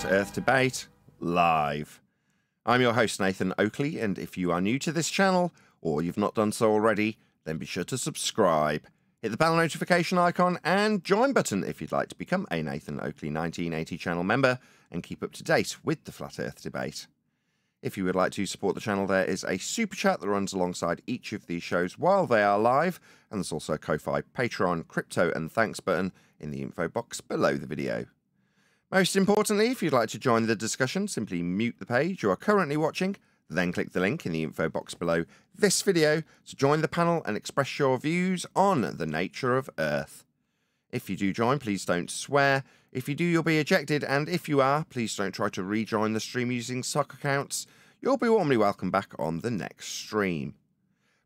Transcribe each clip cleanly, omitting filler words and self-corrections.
Earth debate live. I'm your host, Nathan Oakley, and if you are new to this channel, or you've not done so already, then be sure to subscribe. Hit the bell notification icon and join button if you'd like to become a Nathan Oakley 1980 channel member and keep up to date with the Flat Earth debate. If you would like to support the channel, there is a super chat that runs alongside each of these shows while they are live, and there's also a Ko-Fi, Patreon, crypto and thanks button in the info box below the video. Most importantly, if you'd like to join the discussion, simply mute the page you are currently watching, then click the link in the info box below this video to join the panel and express your views on the nature of Earth. If you do join, please don't swear. If you do, you'll be ejected, and if you are, please don't try to rejoin the stream using sock accounts. You'll be warmly welcome back on the next stream.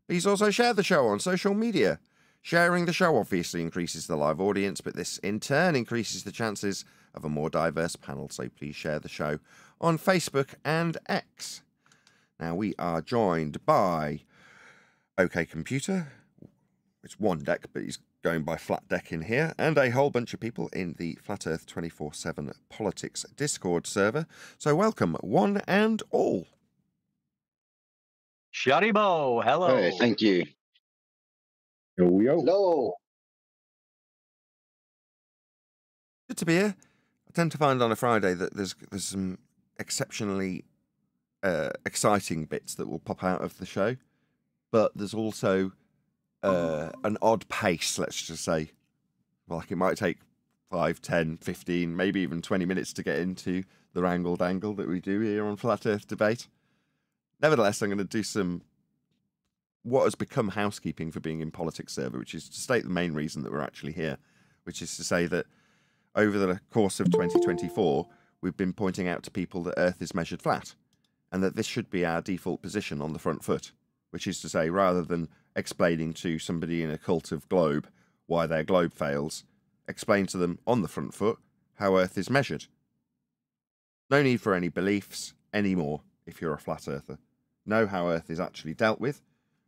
Please also share the show on social media. Sharing the show obviously increases the live audience, but this in turn increases the chances of a more diverse panel, so please share the show on Facebook and X. Now we are joined by OK Computer. It's one deck, but he's going by Flat Deck in here, and a whole bunch of people in the Flat Earth 24/7 Politics Discord server. So welcome, one and all. Sharibo, hello. Hey, thank you. Yo, yo. Hello. Good to be here. I tend to find on a Friday that there's some exceptionally exciting bits that will pop out of the show, but there's also an odd pace, let's just say. Like it might take 5, 10, 15, maybe even 20 minutes to get into the wrangle dangle that we do here on Flat Earth Debate. Nevertheless, I'm going to do some what has become housekeeping for being in politics server, which is to state the main reason that we're actually here, which is to say that over the course of 2024, we've been pointing out to people that Earth is measured flat, and that this should be our default position on the front foot, which is to say, rather than explaining to somebody in a cult of globe why their globe fails, explain to them on the front foot how Earth is measured. No need for any beliefs anymore if you're a flat earther. Know how Earth is actually dealt with,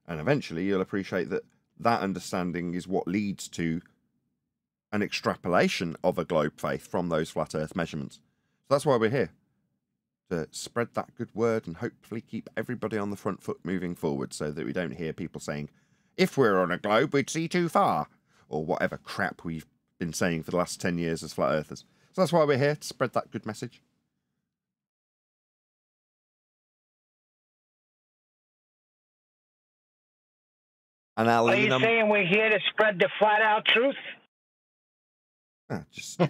and eventually you'll appreciate that that understanding is what leads to an extrapolation of a globe faith from those flat Earth measurements. So that's why we're here, to spread that good word and hopefully keep everybody on the front foot moving forward, so that we don't hear people saying, if we're on a globe, we'd see too far, or whatever crap we've been saying for the last 10 years as flat earthers. So that's why we're here, to spread that good message. And Are you saying we're here to spread the flat-out truth? Just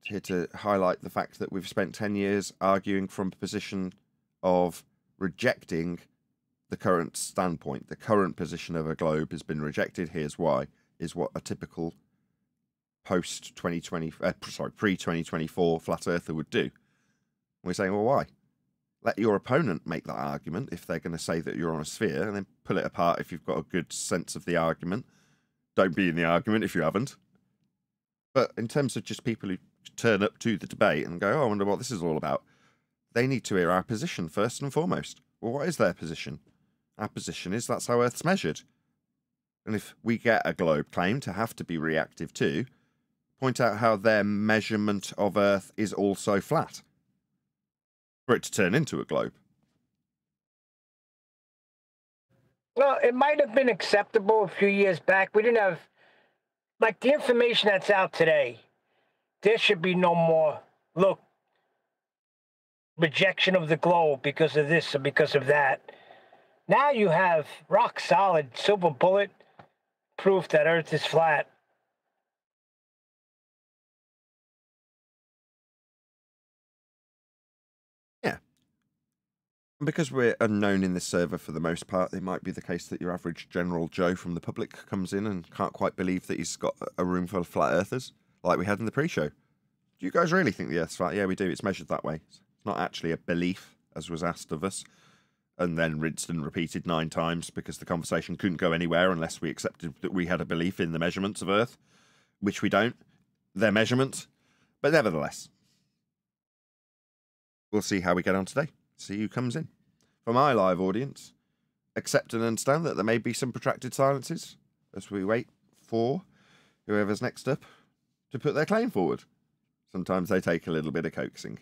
here to highlight the fact that we've spent 10 years arguing from a position of rejecting the current standpoint. The current position of a globe has been rejected. Here's why, is what a typical pre-2024 flat earther would do. We're saying, well, why? Let your opponent make that argument if they're going to say that you're on a sphere, and then pull it apart if you've got a good sense of the argument. Don't be in the argument if you haven't. But in terms of just people who turn up to the debate and go, oh, I wonder what this is all about, they need to hear our position first and foremost. Well, what is their position? Our position is that's how Earth's measured. And if we get a globe claim to have to be reactive to, point out how their measurement of Earth is also flat, for it to turn into a globe. Well, it might have been acceptable a few years back. We didn't have, like, the information that's out today. There should be no more, look, rejection of the globe because of this or because of that. Now you have rock solid, silver bullet proof that Earth is flat. Because we're unknown in this server for the most part, it might be the case that your average General Joe from the public comes in and can't quite believe that he's got a room full of flat earthers, like we had in the pre-show. Do you guys really think the Earth's flat? Yeah, we do. It's measured that way. It's not actually a belief, as was asked of us, and then rinsed and repeated 9 times because the conversation couldn't go anywhere unless we accepted that we had a belief in the measurements of Earth, which we don't. They're measurements. But nevertheless, we'll see how we get on today. See who comes in. For my live audience, accept and understand that there may be some protracted silences as we wait for whoever's next up to put their claim forward. Sometimes they take a little bit of coaxing.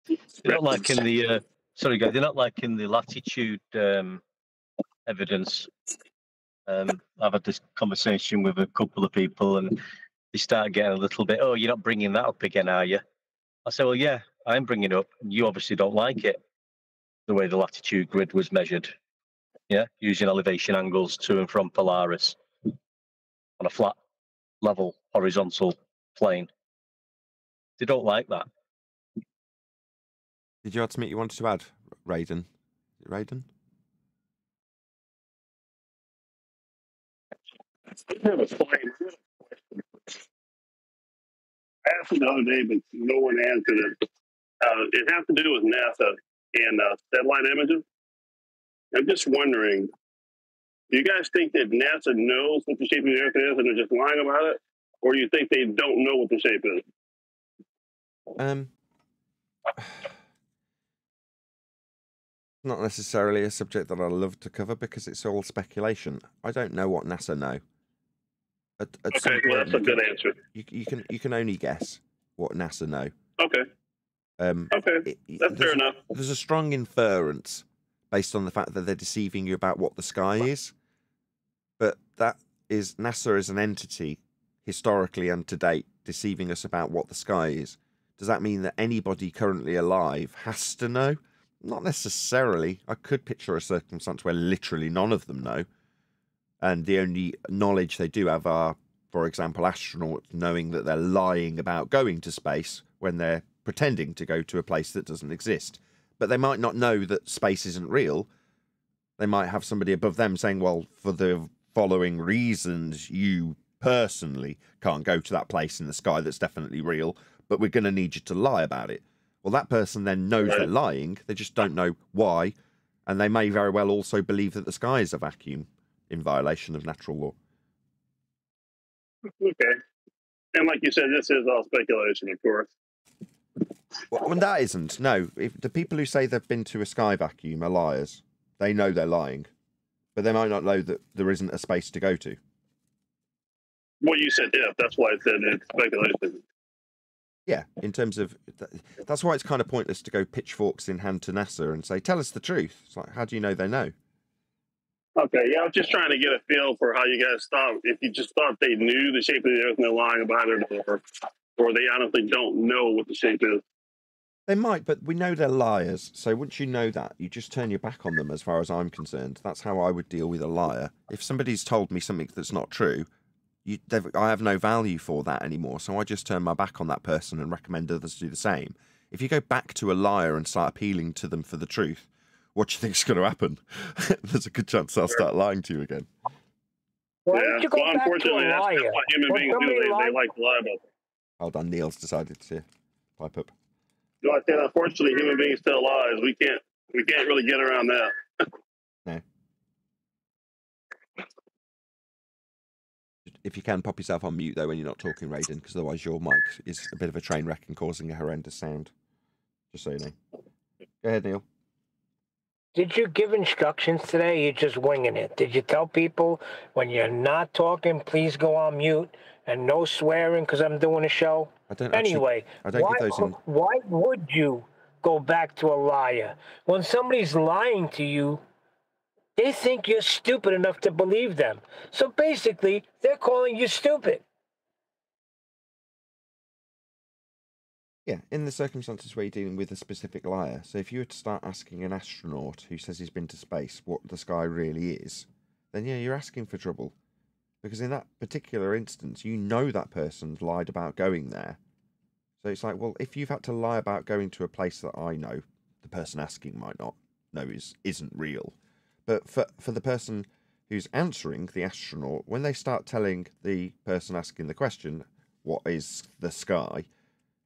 They're not like in the sorry guys, they're not like in the latitude evidence. I've had this conversation with a couple of people, and they start getting a little bit. Oh, you're not bringing that up again, are you? I say, well, yeah, I'm bringing it up. You obviously don't like it, the way the latitude grid was measured. Yeah, using elevation angles to and from Polaris on a flat, level, horizontal plane. They don't like that. Did you have something you wanted to add, Raiden? Raiden? I have a slide. I asked it the other day, but no one answered it. It has to do with NASA and satellite images. I'm just wondering, do you guys think that NASA knows what the shape of the Earth is and they're just lying about it? Or do you think they don't know what the shape is? Not necessarily a subject that I love to cover because it's all speculation. I don't know what NASA know. Okay, well, that's a good answer. You can only guess what NASA know. Okay. Okay, that's fair enough. There's a strong inference based on the fact that they're deceiving you about what the sky is. But that is, NASA is an entity, historically and to date, deceiving us about what the sky is. Does that mean that anybody currently alive has to know? Not necessarily. I could picture a circumstance where literally none of them know. And the only knowledge they do have are, for example, astronauts knowing that they're lying about going to space when they're pretending to go to a place that doesn't exist. But they might not know that space isn't real. They might have somebody above them saying, well, for the following reasons, you personally can't go to that place in the sky that's definitely real, but we're going to need you to lie about it. Well, that person then knows they're lying. They just don't know why. And they may very well also believe that the sky is a vacuum in violation of natural law. Okay. And like you said, this is all speculation, of course. Well, that isn't. No, if the people who say they've been to a sky vacuum are liars. They know they're lying. But they might not know that there isn't a space to go to. Well, you said if. That's why I said it's speculation. Yeah, in terms of... That's why it's kind of pointless to go pitchforks in hand to NASA and say, tell us the truth. It's like, how do you know they know? Okay, yeah, I was just trying to get a feel for how you guys thought. If you just thought they knew the shape of the Earth and they're lying about it, or they honestly don't know what the shape is. They might, but we know they're liars. So once you know that, you just turn your back on them as far as I'm concerned. That's how I would deal with a liar. If somebody's told me something that's not true, I have no value for that anymore. So I just turn my back on that person and recommend others do the same. If you go back to a liar and start appealing to them for the truth, what do you think's going to happen? There's a good chance I'll start lying to you again. Why don't you go back to a liar? That's what human beings do. They like to lie about them. Hold on, Neil's decided to pipe up. You know, I said, unfortunately, human beings tell lies. We can't really get around that. No. If you can, pop yourself on mute, though, when you're not talking, Raiden, because otherwise your mic is a bit of a train wreck and causing a horrendous sound. Just so you know. Go ahead, Neil. Did you give instructions today? You're just winging it. Did you tell people when you're not talking, please go on mute and no swearing because I'm doing a show? I don't Why would you go back to a liar? When somebody's lying to you, they think you're stupid enough to believe them. So basically, they're calling you stupid. Yeah, in the circumstances where you're dealing with a specific liar. So if you were to start asking an astronaut who says he's been to space what the sky really is, then yeah, you're asking for trouble. Because in that particular instance, you know that person's lied about going there. So it's like, well, if you've had to lie about going to a place that I know, the person asking might not know isn't real. But for the person who's answering, the astronaut, when they start telling the person asking the question, what is the sky,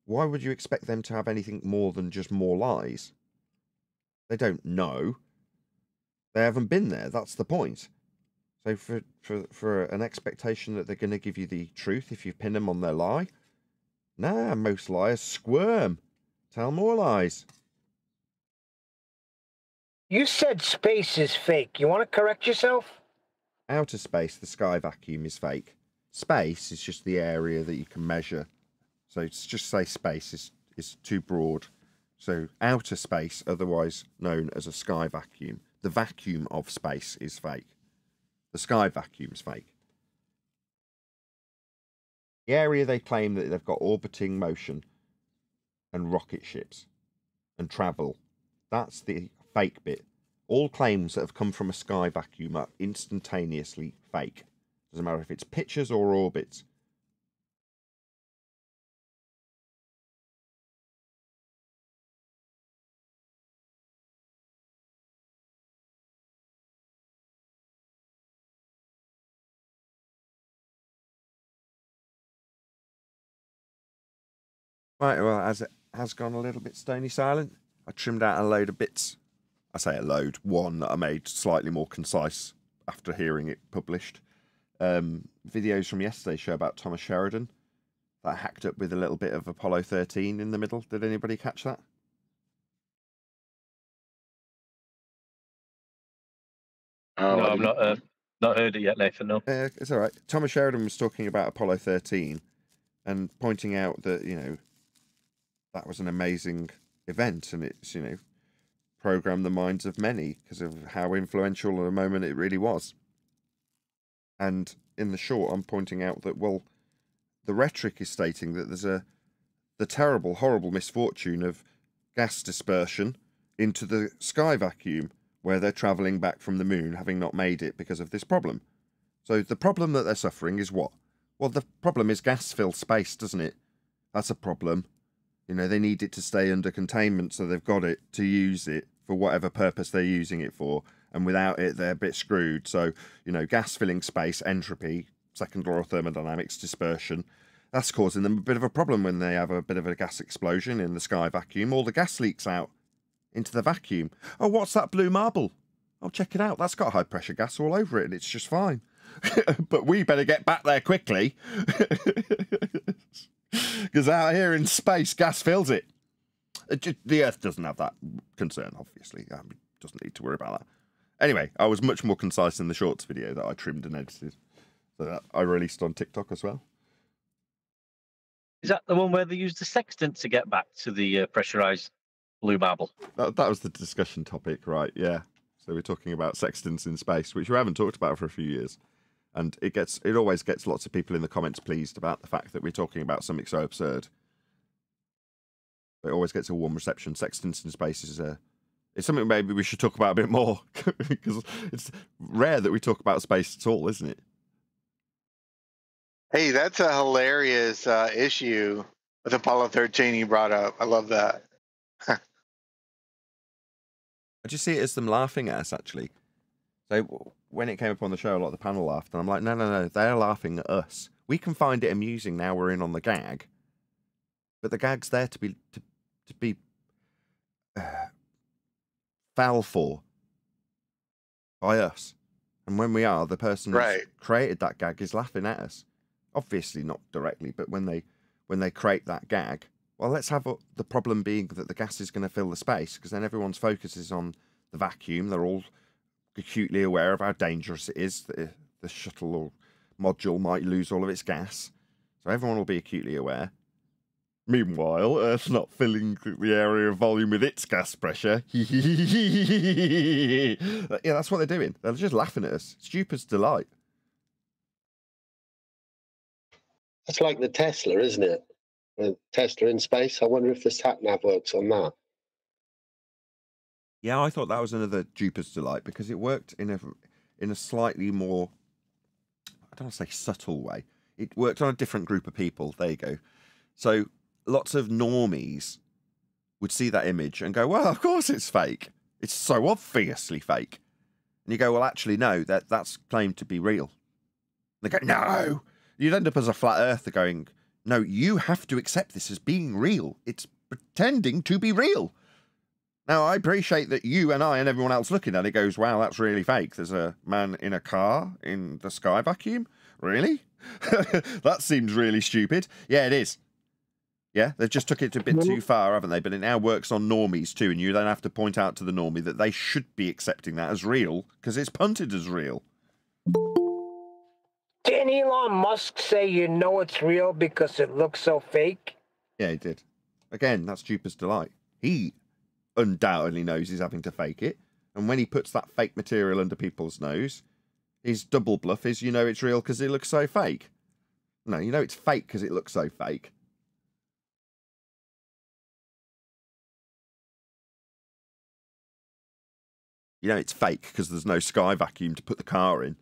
why would you expect them to have anything more than just more lies? They don't know. They haven't been there. That's the point. So for an expectation that they're going to give you the truth if you pin them on their lie, nah, most liars squirm. Tell more lies. You said space is fake. You want to correct yourself? Outer space, the sky vacuum, is fake. Space is just the area that you can measure. So just say space is too broad. So outer space, otherwise known as a sky vacuum. The vacuum of space is fake. The sky vacuum's fake. The area they claim that they've got orbiting motion and rocket ships and travel, that's the fake bit. All claims that have come from a sky vacuum are instantaneously fake. Doesn't matter if it's pictures or orbits. Right, well, as it has gone a little bit stony silent, I trimmed out a load of bits. I say a load, one that I made slightly more concise after hearing it published. Videos from yesterday's show about Thomas Sheridan that I hacked up with a little bit of Apollo 13 in the middle. Did anybody catch that? No, I've not heard it yet, Nathan. No. It's all right. Thomas Sheridan was talking about Apollo 13 and pointing out that, you know, that was an amazing event and it's, you know, programmed the minds of many because of how influential a moment it really was. And in the short, I'm pointing out that, well, the rhetoric is stating that there's the terrible, horrible misfortune of gas dispersion into the sky vacuum where they're travelling back from the moon, having not made it because of this problem. So the problem that they're suffering is what? Well, the problem is gas fills space, doesn't it? That's a problem. You know, they need it to stay under containment, so they've got it to use it for whatever purpose they're using it for. And without it, they're a bit screwed. So, you know, gas filling space, entropy, second law of thermodynamics, dispersion, that's causing them a bit of a problem when they have a bit of a gas explosion in the sky vacuum. All the gas leaks out into the vacuum. Oh, what's that blue marble? Oh, check it out. That's got high pressure gas all over it and it's just fine. But we better get back there quickly. Because out here in space, gas fills it. The Earth doesn't have that concern, obviously. It doesn't need to worry about that. Anyway, I was much more concise in the shorts video that I trimmed and edited. So that I released on TikTok as well. Is that the one where they used the sextant to get back to the pressurized blue marble? That was the discussion topic, right? Yeah. So we're talking about sextants in space, which we haven't talked about for a few years. And it always gets lots of people in the comments pleased about the fact that we're talking about something so absurd. It always gets a warm reception. Sextants in space is it's something maybe we should talk about a bit more because it's rare that we talk about space at all, isn't it? Hey, that's a hilarious issue with Apollo 13 you brought up. I love that. I just see it as them laughing at us, actually. So when it came up on the show, a lot of the panel laughed, and I'm like, no, they're laughing at us. We can find it amusing now we're in on the gag, but the gag's there to be fell for by us. And when we are, the person who's created that gag is laughing at us. Obviously not directly, but when they create that gag, well, let's have the problem being that the gas is going to fill the space, because then everyone's focus is on the vacuum. They're all acutely aware of how dangerous it is that the shuttle or module might lose all of its gas. So everyone will be acutely aware. Meanwhile, Earth's not filling the area of volume with its gas pressure. Yeah, that's what they're doing. They're just laughing at us. Stupid's delight. That's like the Tesla, isn't it? The Tesla in space. I wonder if the sat-nav works on that. Yeah, I thought that was another Jupiter's delight because it worked in a slightly more, I don't want to say subtle way. It worked on a different group of people. There you go. So lots of normies would see that image and go, well, of course it's fake. It's so obviously fake. And you go, well, actually, no, that's claimed to be real. And they go, no. You'd end up as a flat earther going, no, you have to accept this as being real. It's pretending to be real. Now, I appreciate that you and I and everyone else looking at it goes, wow, that's really fake. There's a man in a car in the sky vacuum? Really? That seems really stupid. Yeah, it is. Yeah, they've just took it a bit too far, haven't they? But it now works on normies too, and you then have to point out to the normie that they should be accepting that as real because it's punted as real. Didn't Elon Musk say you know it's real because it looks so fake? Yeah, he did. Again, that's Jupiter's delight. He undoubtedly knows he's having to fake it. And when he puts that fake material under people's nose, his double bluff is, you know it's real because it looks so fake. No, you know it's fake because it looks so fake. You know it's fake because there's no sky vacuum to put the car in.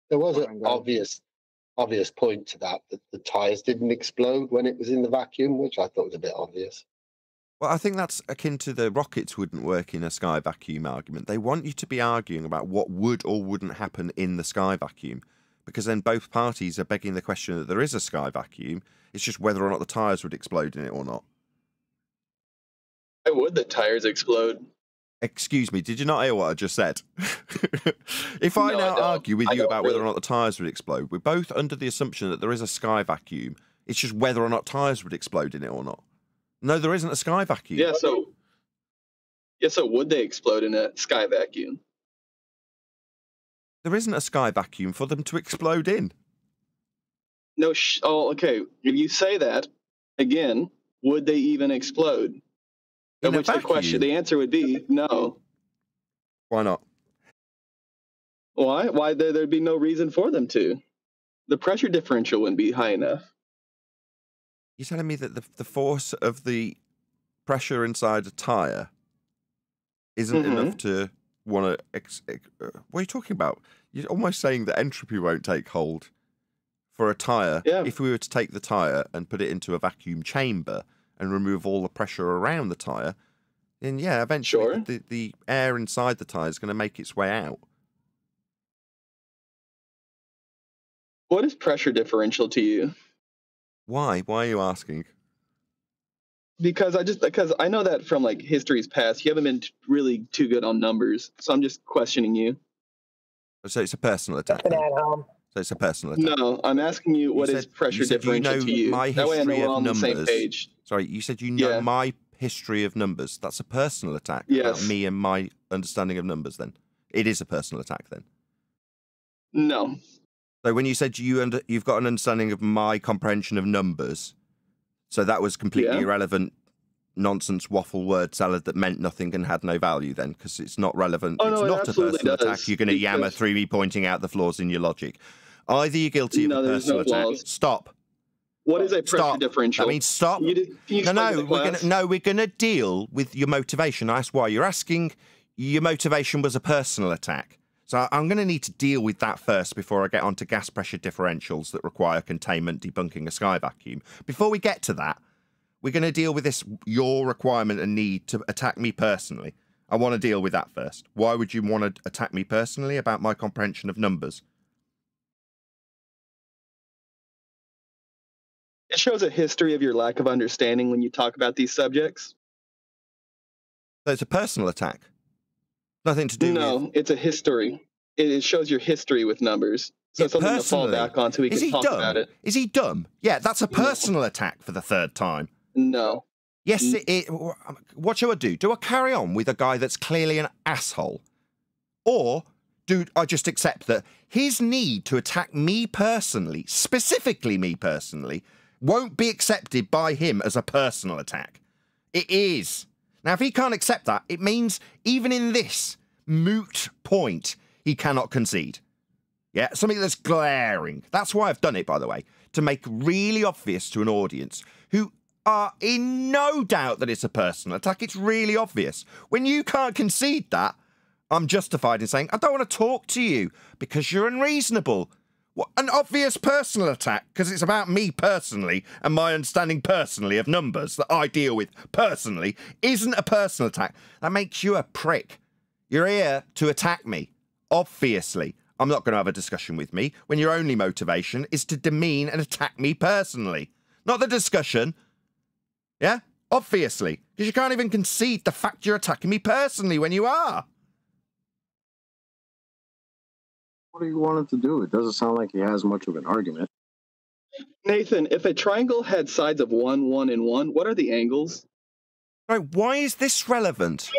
There was an obvious point to that the tyres didn't explode when it was in the vacuum, which I thought was a bit obvious. Well, I think that's akin to the rockets wouldn't work in a sky vacuum argument. They want you to be arguing about what would or wouldn't happen in the sky vacuum, because then both parties are begging the question that there is a sky vacuum. It's just whether or not the tyres would explode in it or not. Why would the tyres explode? Excuse me, did you not hear what I just said? If I now argue with you about whether or not the tyres would explode, we're both under the assumption that there is a sky vacuum. It's just whether or not tyres would explode in it or not. No, there isn't a sky vacuum. Yeah, so would they explode in a sky vacuum? There isn't a sky vacuum for them to explode in. No, okay. If you say that, again, would they even explode? In which the answer would be no. Why not? Why? Why there'd be no reason for them to. The pressure differential wouldn't be high enough. You're telling me that the force of the pressure inside a tyre isn't enough to want to... what are you talking about? You're almost saying that entropy won't take hold for a tyre. Yeah. If we were to take the tyre and put it into a vacuum chamber and remove all the pressure around the tyre, then yeah, eventually the air inside the tyre is going to make its way out. What is pressure differential to you? Why? Why are you asking? Because I know that from like history's past, you haven't been really too good on numbers, so I'm just questioning you. So it's a personal attack. So it's a personal attack. No, I'm asking you what is pressure differential to you. That way I know we're on the same page. Sorry, you said you know my history of numbers. That's a personal attack. Yes. About me and my understanding of numbers. Then it is a personal attack. Then. No. So when you said you've got an understanding of my comprehension of numbers, so that was completely irrelevant, nonsense waffle word salad that meant nothing and had no value then, because it's not relevant. Oh, no, it's not a personal attack. You're going to yammer through me pointing out the flaws in your logic. Either you're guilty of a personal attack. Stop. What is a pressure differential? I mean, stop. We're gonna deal with your motivation. I asked why. You're asking your motivation was a personal attack. So I'm going to need to deal with that first before I get on to gas pressure differentials that require containment debunking a sky vacuum. Before we get to that, we're going to deal with this, your requirement and need to attack me personally. I want to deal with that first. Why would you want to attack me personally about my comprehension of numbers? It shows a history of your lack of understanding when you talk about these subjects. So it's a personal attack. Nothing to do with... No, it's a history. It shows your history with numbers. So it's something to fall back on so we can talk about it. Is he dumb? Yeah, that's a personal attack for the third time. No. Yes, what shall I do? Do I carry on with a guy that's clearly an asshole? Or do I just accept that his need to attack me personally, specifically me personally, won't be accepted by him as a personal attack? It is. Now, if he can't accept that, it means even in this moot point, he cannot concede. Yeah, something that's glaring. That's why I've done it, by the way, to make really obvious to an audience who are in no doubt that it's a personal attack. It's really obvious. When you can't concede that, I'm justified in saying, I don't want to talk to you because you're unreasonable. What, an obvious personal attack because it's about me personally and my understanding personally of numbers that I deal with personally isn't a personal attack. That makes you a prick. You're here to attack me. Obviously. I'm not going to have a discussion with me when your only motivation is to demean and attack me personally. Not the discussion. Yeah? Obviously. Because you can't even concede the fact you're attacking me personally when you are. What do you want him to do? It doesn't sound like he has much of an argument. Nathan, if a triangle had sides of 1, 1, and 1, what are the angles? Right, why is this relevant?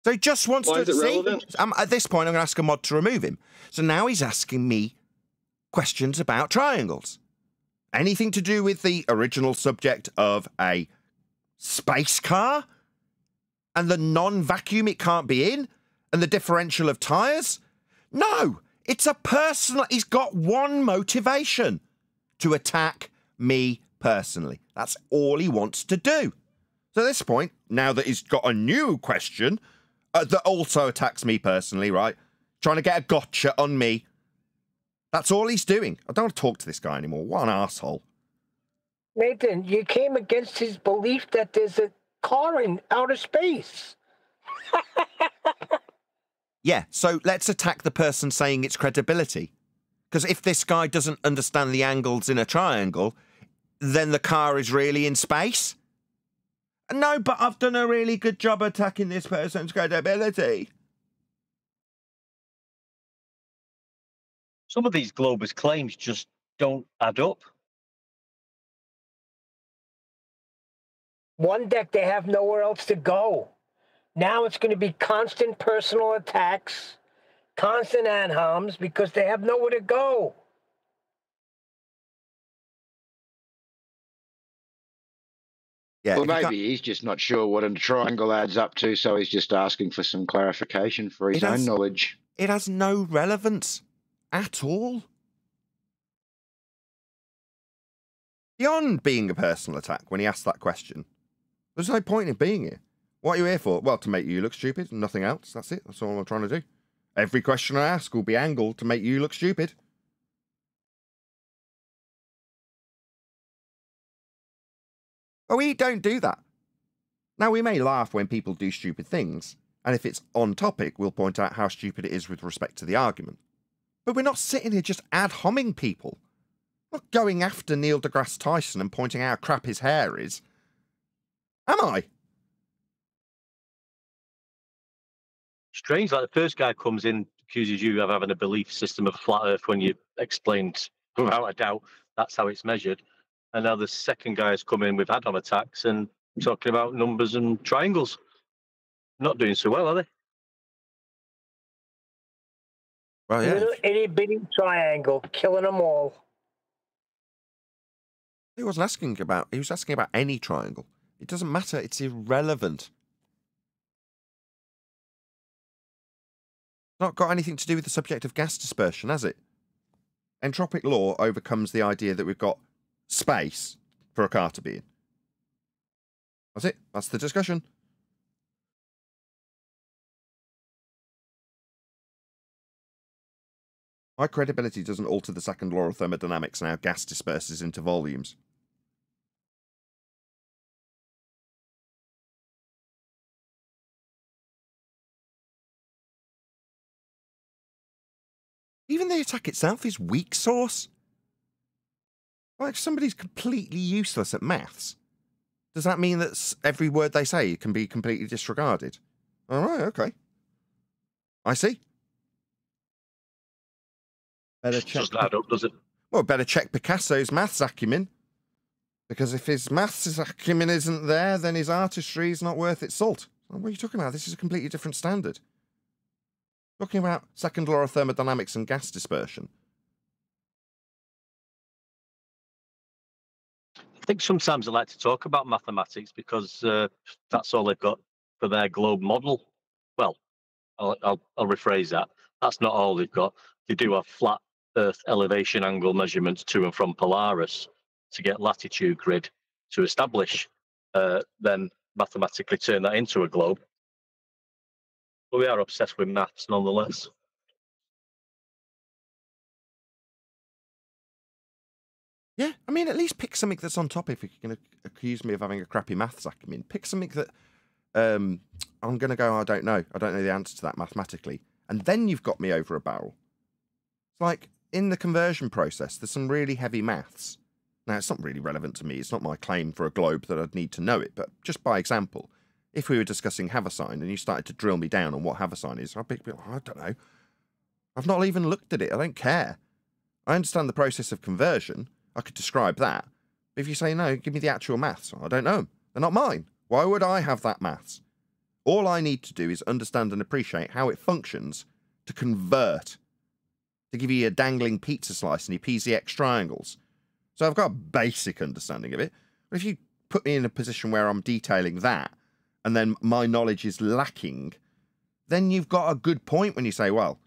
So he just wants to see. At this point, I'm going to ask a mod to remove him. So now he's asking me questions about triangles. anything to do with the original subject of a space car and the non-vacuum it can't be in and the differential of tyres? No, it's a personal... He's got one motivation: to attack me personally. That's all he wants to do. So at this point, now that he's got a new question that also attacks me personally, right? Trying to get a gotcha on me. That's all he's doing. I don't want to talk to this guy anymore. What an asshole. Nathan, you came against his belief that there's a car in outer space. Yeah, so let's attack the person saying its credibility. Because if this guy doesn't understand the angles in a triangle, then the car is really in space? No, but I've done a really good job attacking this person's credibility. Some of these Globus claims just don't add up. One deck, they have nowhere else to go. Now it's going to be constant personal attacks, constant ad homs, because they have nowhere to go. Yeah, well, maybe he's just not sure what a triangle adds up to, so he's just asking for some clarification for his own knowledge. It has no relevance at all. Beyond being a personal attack, when he asked that question, there's no point in being here. What are you here for? Well, to make you look stupid, nothing else. That's it. That's all I'm trying to do. Every question I ask will be angled to make you look stupid. But we don't do that. Now, we may laugh when people do stupid things, and if it's on topic, we'll point out how stupid it is with respect to the argument. But we're not sitting here just ad-homming people. I'm not going after Neil deGrasse Tyson and pointing out how crap his hair is. Am I? Strange, like the first guy comes in, accuses you of having a belief system of flat earth when you explained without a doubt that's how it's measured. And now the second guy has come in with add-on attacks and talking about numbers and triangles. Not doing so well, are they? Well, yeah. Little itty-bitty triangle, killing them all. He was asking about any triangle. It doesn't matter. It's irrelevant. Not got anything to do with the subject of gas dispersion, has it? Entropic law overcomes the idea that we've got space for a car to be in. That's it. That's the discussion. My credibility doesn't alter the second law of thermodynamics and how gas disperses into volumes. Even the attack itself is weak source. Like, somebody's completely useless at maths. Does that mean that every word they say can be completely disregarded? All right, okay. I see. Better check. Doesn't add up, does it? Well, better check Picasso's maths acumen. Because if his maths acumen isn't there, then his artistry is not worth its salt. What are you talking about? This is a completely different standard. Talking about second law of thermodynamics and gas dispersion. I think sometimes I like to talk about mathematics because that's all they've got for their globe model. Well, I'll rephrase that. That's not all they've got. They do have flat Earth elevation angle measurements to and from Polaris to get latitude grid to establish, then mathematically turn that into a globe. But we are obsessed with maths nonetheless. Yeah, I mean, at least pick something that's on topic. If you're going to accuse me of having a crappy maths acumen, pick something that I'm going to go, I don't know the answer to that mathematically. And then you've got me over a barrel. It's like, in the conversion process, there's some really heavy maths. Now, it's not really relevant to me. It's not my claim for a globe that I'd need to know it. But just by example, if we were discussing Haversine and you started to drill me down on what Haversine is, I'd be like, I don't know. I've not even looked at it. I don't care. I understand the process of conversion. I could describe that. But if you say, no, give me the actual maths, I don't know them. They're not mine. Why would I have that maths? All I need to do is understand and appreciate how it functions to convert, to give you a dangling pizza slice and your PZX triangles. So I've got a basic understanding of it. But if you put me in a position where I'm detailing that, and then my knowledge is lacking, then you've got a good point when you say, well,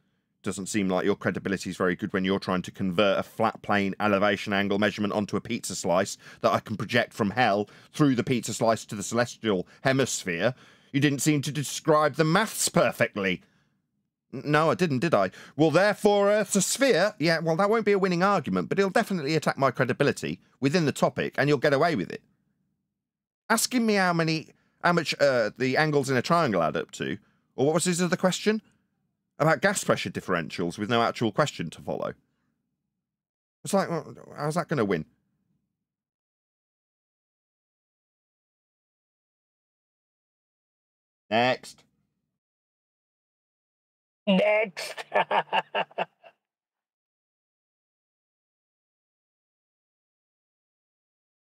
doesn't seem like your credibility is very good when you're trying to convert a flat plane elevation angle measurement onto a pizza slice that I can project from hell through the pizza slice to the celestial hemisphere. You didn't seem to describe the maths perfectly. No, I didn't, did I? Well, therefore, Earth's a sphere. Yeah, well, that won't be a winning argument, but it'll definitely attack my credibility within the topic, and you'll get away with it. Asking me how much the angles in a triangle add up to, or what was his other question? About gas pressure differentials with no actual question to follow. It's like, well, how's that going to win? Next. Next.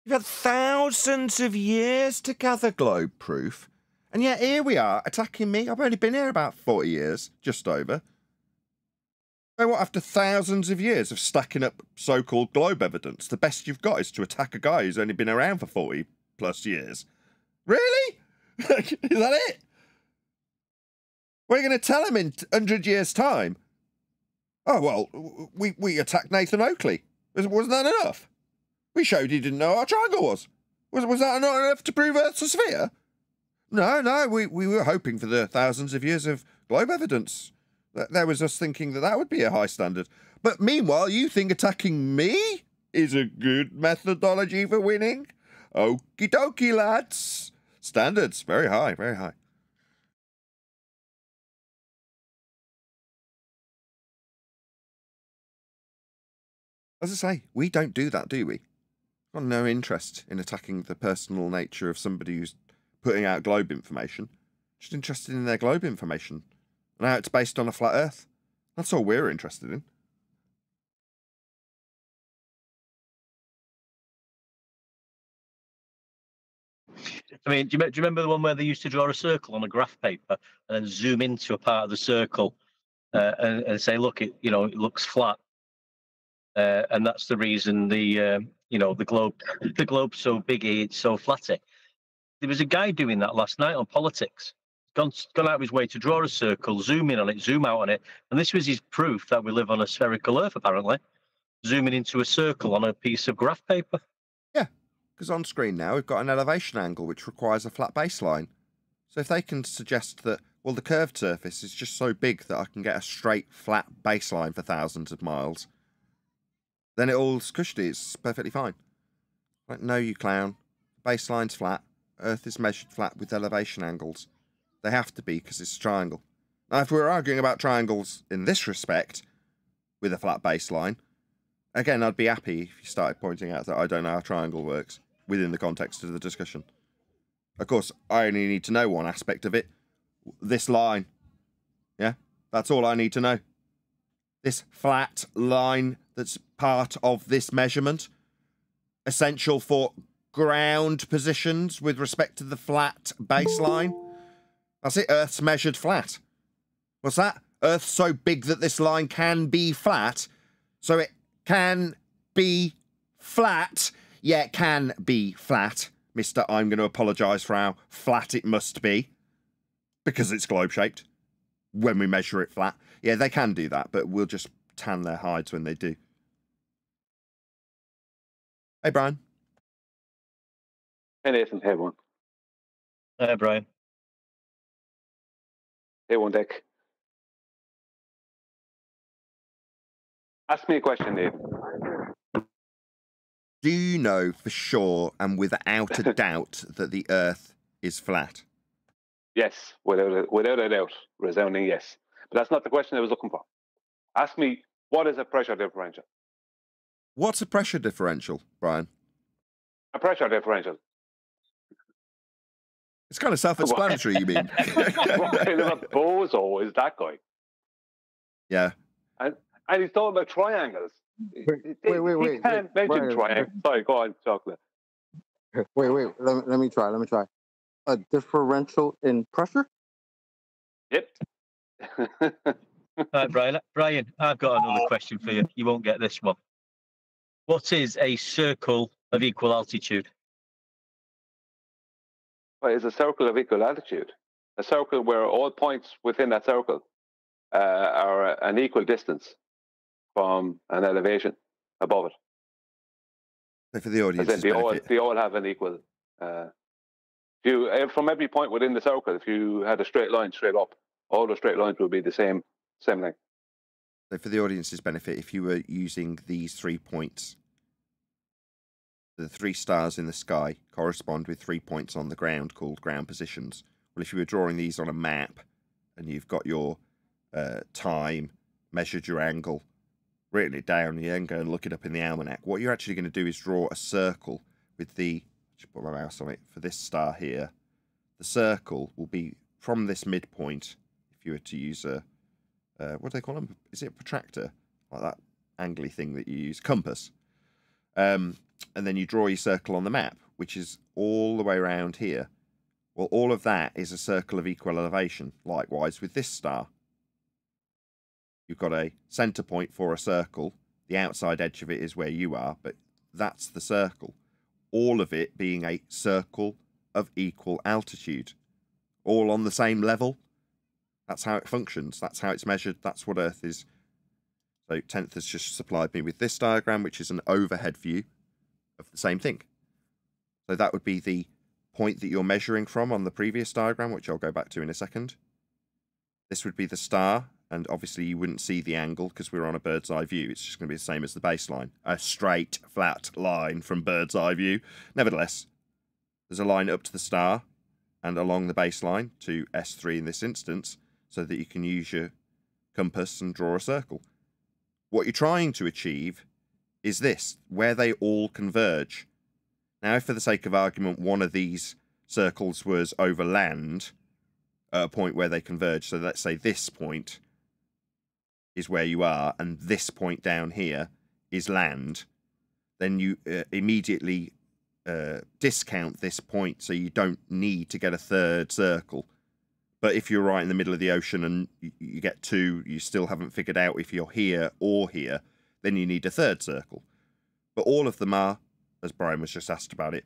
You've had thousands of years to gather globe proof, and yet here we are attacking me. I've only been here about 40 years, just over. So what, after thousands of years of stacking up so-called globe evidence, the best you've got is to attack a guy who's only been around for 40 plus years? Really? Is that it? What are you going to tell him in 100 years' time? Oh, well, we attacked Nathan Oakley. Wasn't that enough? We showed he didn't know what a triangle was. Was that not enough to prove Earth's a sphere? No, we were hoping for the thousands of years of globe evidence. There was us thinking that would be a high standard. But meanwhile, you think attacking me is a good methodology for winning? Okie dokie, lads. Standards, very high, very high. As I say, we don't do that, do we? Got no interest in attacking the personal nature of somebody who's putting out globe information. Just interested in their globe information and how it's based on a flat Earth. That's all we're interested in. I mean, do you remember the one where they used to draw a circle on a graph paper and then zoom into a part of the circle and say, look, it looks flat, and that's the reason the globe's so big, it's so flatty. There was a guy doing that last night on Politics. Gone out of his way to draw a circle, zoom in on it, zoom out on it, and this was his proof that we live on a spherical Earth. Apparently, zooming into a circle on a piece of graph paper. Yeah, because on screen now we've got an elevation angle which requires a flat baseline. So if they can suggest that, well, the curved surface is just so big that I can get a straight, flat baseline for thousands of miles, then it all's cushy. It's perfectly fine. Like, no, you clown. Baseline's flat. Earth is measured flat with elevation angles. They have to be because it's a triangle. Now, if we were arguing about triangles in this respect, with a flat baseline, again, I'd be happy if you started pointing out that I don't know how a triangle works within the context of the discussion. Of course, I only need to know one aspect of it. This line. Yeah? That's all I need to know. This flat line that's part of this measurement. Essential for ground positions with respect to the flat baseline. That's it, Earth's measured flat. What's that? Earth's so big that this line can be flat. So it can be flat. Yeah, it can be flat. Mister, I'm going to apologise for how flat it must be. Because it's globe-shaped. When we measure it flat. Yeah, they can do that, but we'll just tan their hides when they do. Hey, Brian. Hey, Nathan. Hey, everyone. Hey, Brian. Hey, one deck. Ask me a question, Nathan. Do you know for sure and without a doubt that the Earth is flat? Yes, without a doubt. Resounding yes. But that's not the question I was looking for. Ask me, what is a pressure differential? What's a pressure differential, Brian? A pressure differential. It's kind of self-explanatory, you mean? What kind of a bozo is that guy? Yeah. And he's talking about triangles. Wait. He can't mention triangles. Sorry, go on, Chocolate. Wait. Let me try. A differential in pressure? Yep. Right, Brian, I've got another question for you. You won't get this one. What is a circle of equal altitude? What is a circle of equal altitude? A circle where all points within that circle are an equal distance from an elevation above it. So for the audience, they all have an equal. From every point within the circle, if you had a straight line straight up, all the straight lines would be the same length. So for the audience's benefit, if you were using these 3 points, the 3 stars in the sky correspond with 3 points on the ground called ground positions. Well, if you were drawing these on a map and you've got your time, measured your angle, written it down, you then go and look it up in the almanac, what you're actually going to do is draw a circle with the, just put my mouse on it, for this star here. The circle will be from this midpoint, if you were to use a, what do they call them? Is it a protractor? Like that angly thing that you use, compass. And then you draw your circle on the map, which is all the way around here. Well, all of that is a circle of equal elevation. Likewise with this star. You've got a centre point for a circle. The outside edge of it is where you are, but that's the circle. All of it being a circle of equal altitude. All on the same level. That's how it functions. That's how it's measured. That's what Earth is. So 10th has just supplied me with this diagram, which is an overhead view of the same thing. So that would be the point that you're measuring from on the previous diagram, which I'll go back to in a second. This would be the star, and obviously you wouldn't see the angle because we're on a bird's eye view. It's just going to be the same as the baseline. A straight, flat line from bird's eye view. Nevertheless, there's a line up to the star and along the baseline to S3 in this instance, so that you can use your compass and draw a circle. What you're trying to achieve is this, where they all converge. Now, if for the sake of argument, one of these circles was over land, at a point where they converge, so let's say this point is where you are, and this point down here is land, then you immediately discount this point, so you don't need to get a third circle. But if you're right in the middle of the ocean and you get 2, you still haven't figured out if you're here or here, then you need a third circle. But all of them are, as Brian was just asked about it,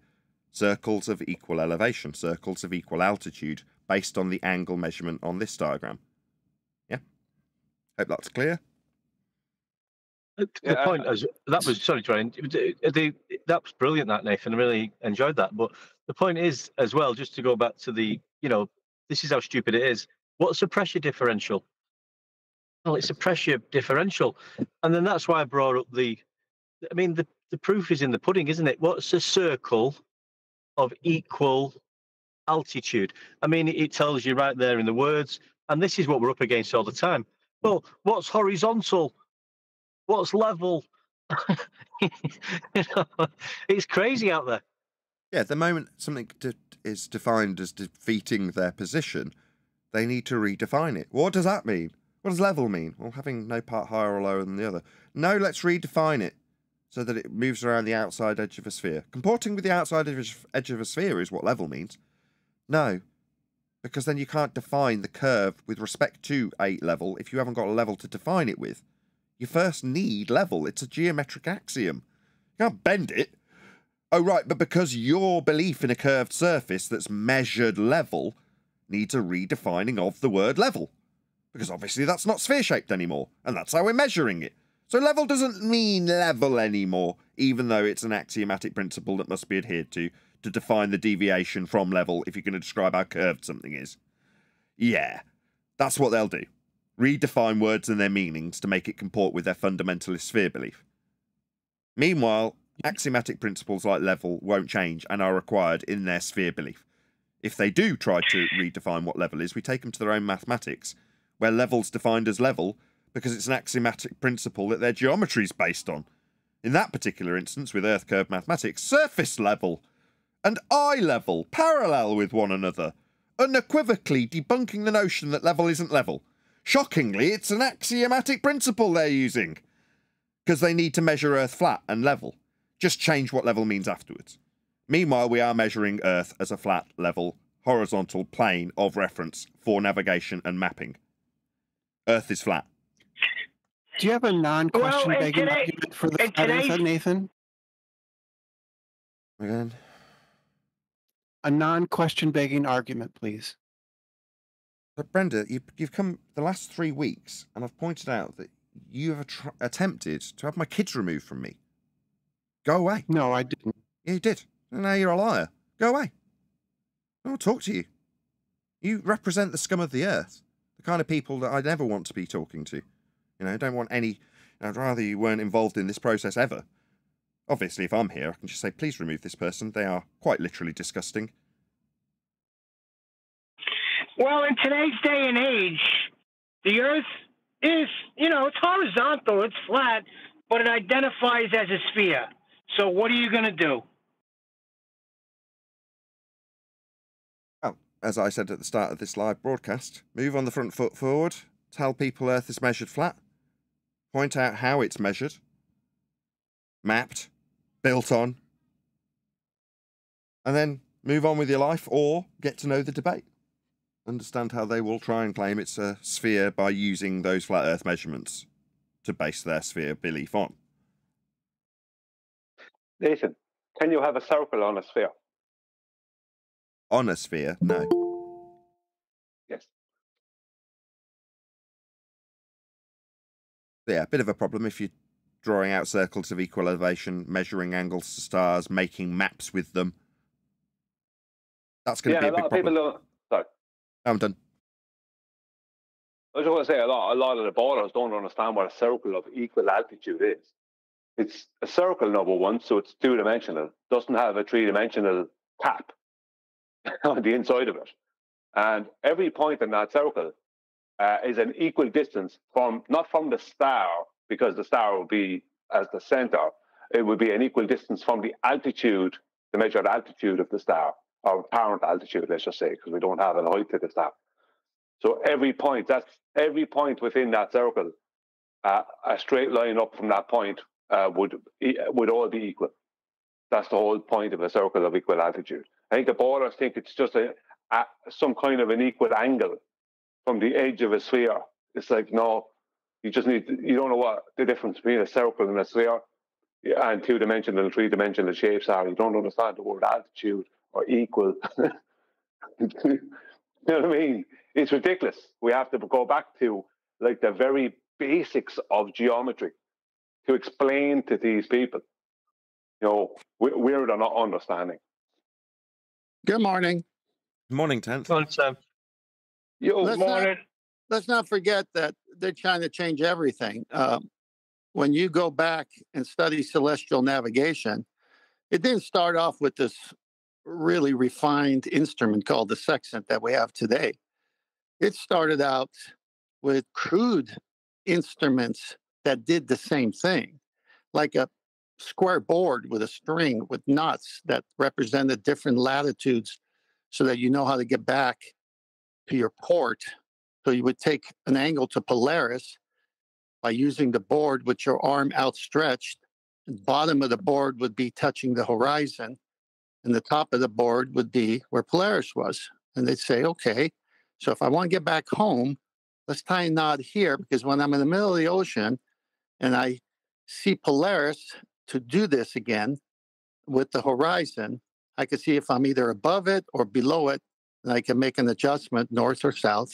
circles of equal elevation, circles of equal altitude, based on the angle measurement on this diagram. Yeah? Hope that's clear. The point is, that was, sorry, Brian, that was brilliant, that, Nathan. I really enjoyed that. But the point is, as well, just to go back to the, this is how stupid it is. What's a pressure differential? Well, it's a pressure differential. And then that's why I brought up the proof is in the pudding, isn't it? What's a circle of equal altitude? I mean, it tells you right there in the words, and this is what we're up against all the time. Well, what's horizontal? What's level? It's crazy out there. Yeah, the moment something is defined as defeating their position, they need to redefine it. What does that mean? What does level mean? Well, having no part higher or lower than the other. No, let's redefine it so that it moves around the outside edge of a sphere. Comporting with the outside edge of a sphere is what level means. No, because then you can't define the curve with respect to a level if you haven't got a level to define it with. You first need level. It's a geometric axiom. You can't bend it. Oh, right, but because your belief in a curved surface that's measured level needs a redefining of the word level. Because obviously that's not sphere-shaped anymore, and that's how we're measuring it. So level doesn't mean level anymore, even though it's an axiomatic principle that must be adhered to define the deviation from level if you're going to describe how curved something is. Yeah, that's what they'll do. Redefine words and their meanings to make it comport with their fundamentalist sphere belief. Meanwhile, axiomatic principles like level won't change and are required in their sphere belief. If they do try to redefine what level is, we take them to their own mathematics, where level's defined as level because it's an axiomatic principle that their geometry is based on. In that particular instance, with Earth curve mathematics, surface level and eye level parallel with one another, unequivocally debunking the notion that level isn't level. Shockingly, it's an axiomatic principle they're using, because they need to measure Earth flat and level. Just change what level means afterwards. Meanwhile, we are measuring Earth as a flat, level, horizontal plane of reference for navigation and mapping. Earth is flat. Do you have a non-question begging argument for the flat Earth, Nathan? Again? A non-question begging argument, please. But Brenda, you've come the last 3 weeks, and I've pointed out that you have attempted to have my kids removed from me. Go away. No, I didn't. Yeah, you did. And now you're a liar. Go away. I won't talk to you. You represent the scum of the earth, the kind of people that I never want to be talking to. You know, don't want any... I'd rather you weren't involved in this process ever. Obviously, if I'm here, I can just say, please remove this person. They are quite literally disgusting. Well, in today's day and age, the Earth is, it's horizontal, it's flat, but it identifies as a sphere. So what are you going to do? Well, as I said at the start of this live broadcast, move on the front foot forward, tell people Earth is measured flat, point out how it's measured, mapped, built on, and then move on with your life or get to know the debate. Understand how they will try and claim it's a sphere by using those flat Earth measurements to base their sphere belief on. Nathan, can you have a circle on a sphere? On a sphere? No. Yes. Yeah, a bit of a problem if you're drawing out circles of equal elevation, measuring angles to stars, making maps with them. That's going to be a big problem. People don't... Sorry. I'm done. I just want to say a lot of the borders don't understand what a circle of equal altitude is. It's a circle, number one, so it's two-dimensional. Doesn't have a three-dimensional cap on the inside of it. And every point in that circle is an equal distance from, not from the star, because the star would be as the center. It would be an equal distance from the altitude, the measured altitude of the star, or apparent altitude, let's just say, because we don't have a height to the star. So every point within that circle, a straight line up from that point would all be equal. That's the whole point of a circle of equal altitude. I think the borders think it's just some kind of an equal angle from the edge of a sphere. It's like, no, you don't know what the difference between a circle and a sphere and two-dimensional and three-dimensional shapes are. You don't understand the word altitude or equal. You know what I mean? It's ridiculous. We have to go back to like the very basics of geometry to explain to these people. You know, we're not understanding. Good morning. Morning, Tent. Morning, Sam. Let's not forget that they're trying to change everything. When you go back and study celestial navigation, it didn't start off with this really refined instrument called the sextant that we have today. It started out with crude instruments that did the same thing, like a square board with a string with knots that represented different latitudes so that you know how to get back to your port. So you would take an angle to Polaris by using the board with your arm outstretched. The bottom of the board would be touching the horizon, and the top of the board would be where Polaris was. And they'd say, okay, so if I want to get back home, let's tie a knot here, because when I'm in the middle of the ocean and I see Polaris to do this again with the horizon, I can see if I'm either above it or below it, and I can make an adjustment north or south,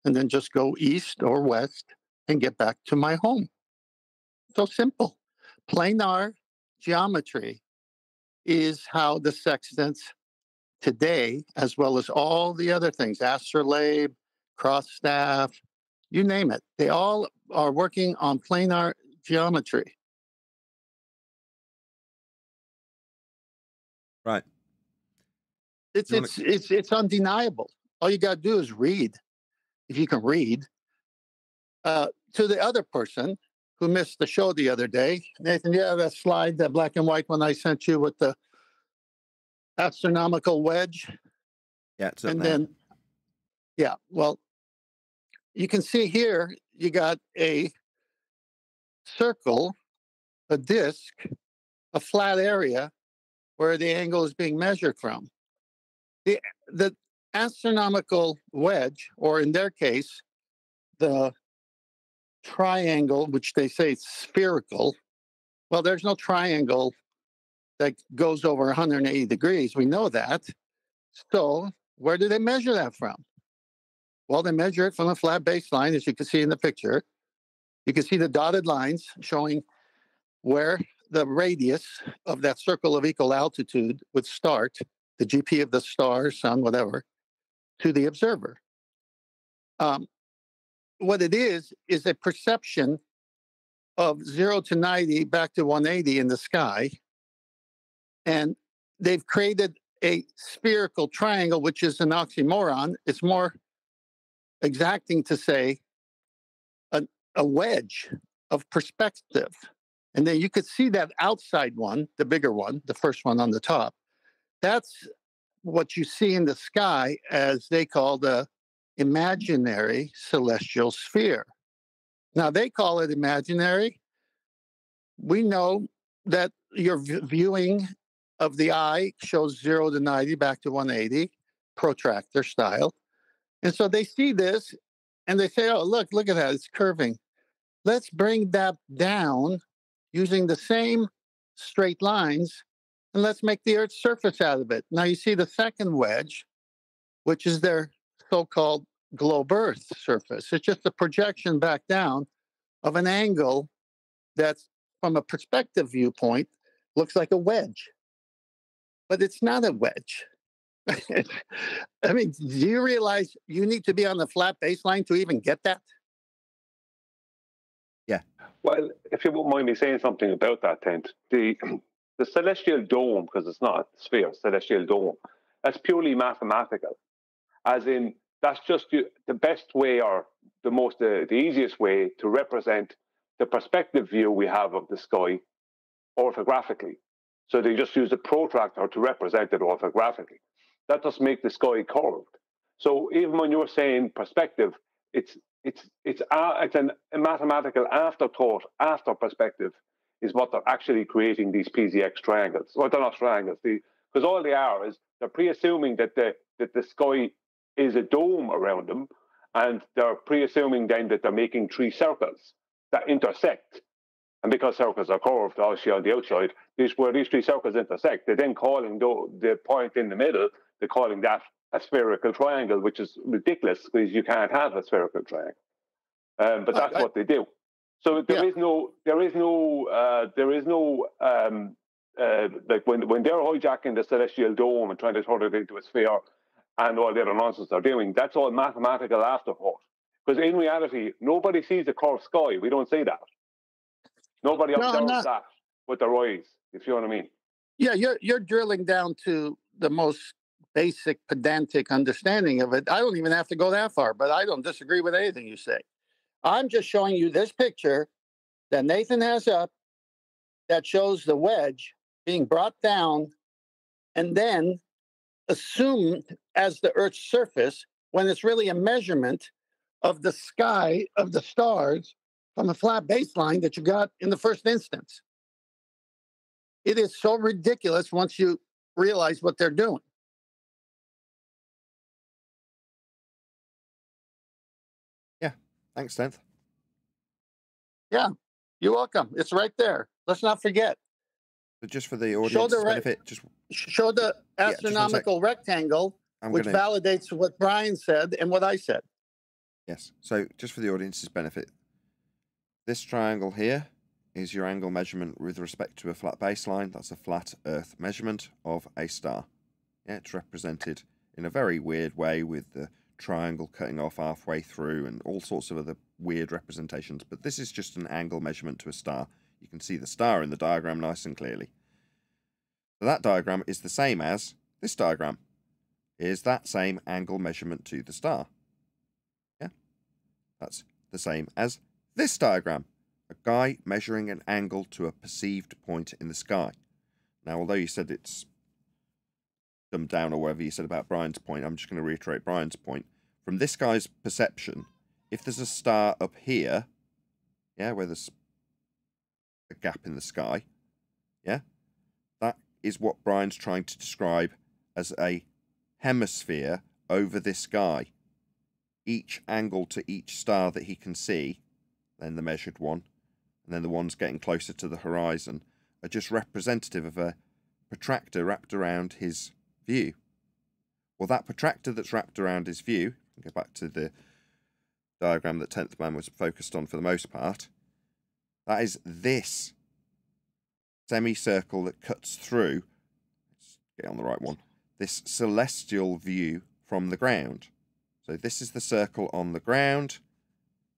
and then just go east or west and get back to my home. So simple. Planar geometry is how the sextants today, as well as all the other things, astrolabe, cross staff, you name it, they all are working on planar geometry. Right. It's undeniable. All you got to do is read, if you can read. To the other person who missed the show the other day, Nathan, you have that slide, that black and white one I sent you with the astronomical wedge? Yeah, it's and then, yeah, well, you can see here, you got a circle, a disc, a flat area where the angle is being measured from. The astronomical wedge, or in their case, the triangle, which they say is spherical. Well, there's no triangle that goes over 180 degrees. We know that. So where do they measure that from? Well, they measure it from a flat baseline, as you can see in the picture. You can see the dotted lines showing where the radius of that circle of equal altitude would start, the GP of the star, sun, whatever, to the observer. What it is a perception of 0 to 90 back to 180 in the sky. And they've created a spherical triangle, which is an oxymoron. It's more exacting to say a wedge of perspective. And then you could see that outside one, the bigger one, the first one on the top. That's what you see in the sky as they call the imaginary celestial sphere. Now, they call it imaginary. We know that your viewing of the eye shows 0 to 90 back to 180, protractor style. And so they see this and they say, oh, look at that, it's curving. Let's bring that down using the same straight lines, and let's make the Earth's surface out of it. Now you see the second wedge, which is their so-called globe Earth surface. It's just a projection back down of an angle that's, from a perspective viewpoint, looks like a wedge. But it's not a wedge. I mean, do you realize you need to be on the flat baseline to even get that? Yeah. Well, if you wouldn't mind me saying something about that, Tent, the celestial dome, because it's not a sphere, celestial dome, that's purely mathematical. As in, that's just the best way, or the easiest way to represent the perspective view we have of the sky orthographically. So they just use a protractor to represent it orthographically. That does make the sky curved. So even when you're saying perspective, it's a mathematical afterthought after perspective is what they're actually creating these PZX triangles. Well, they're not triangles, because all they are is they're pre-assuming that the sky is a dome around them, and they're pre-assuming then that they're making three circles that intersect. And because circles are curved, obviously on the outside, where these three circles intersect, they're then calling the point in the middle, they're calling that a spherical triangle, which is ridiculous because you can't have a spherical triangle. But that's what they do. So there is no like when they're hijacking the celestial dome and trying to turn it into a sphere and all the other nonsense they're doing, that's all mathematical afterthought. Because in reality, nobody sees a curved sky. We don't say that. Nobody observes that with their eyes, if you know what I mean. Yeah, you're drilling down to the most basic pedantic understanding of it. I don't even have to go that far, but I don't disagree with anything you say. I'm just showing you this picture that Nathan has up that shows the wedge being brought down and then assumed as the Earth's surface when it's really a measurement of the sky of the stars from a flat baseline that you got in the first instance. It is so ridiculous once you realize what they're doing. Yeah, thanks, Tenth. Yeah, you're welcome. It's right there. Let's not forget. But just for the audience's benefit, just show the astronomical rectangle, which validates what Brian said and what I said. Yes. So just for the audience's benefit, this triangle here is your angle measurement with respect to a flat baseline. That's a flat Earth measurement of a star. Yeah, it's represented in a very weird way with the triangle cutting off halfway through and all sorts of other weird representations. But this is just an angle measurement to a star. You can see the star in the diagram nice and clearly. So that diagram is the same as this diagram. Is that same angle measurement to the star. Yeah, that's the same as this diagram. A guy measuring an angle to a perceived point in the sky. Now, although you said it's dumbed down or whatever you said about Brian's point, I'm just going to reiterate Brian's point. From this guy's perception, if there's a star up here, yeah, where there's a gap in the sky, yeah, that is what Brian's trying to describe as a hemisphere over this guy. Each angle to each star that he can see then the measured one, and then the ones getting closer to the horizon are just representative of a protractor wrapped around his view. Well, that protractor that's wrapped around his view, go back to the diagram that 10th Man was focused on for the most part, that is this semicircle that cuts through, let's get on the right one, this celestial view from the ground. So this is the circle on the ground,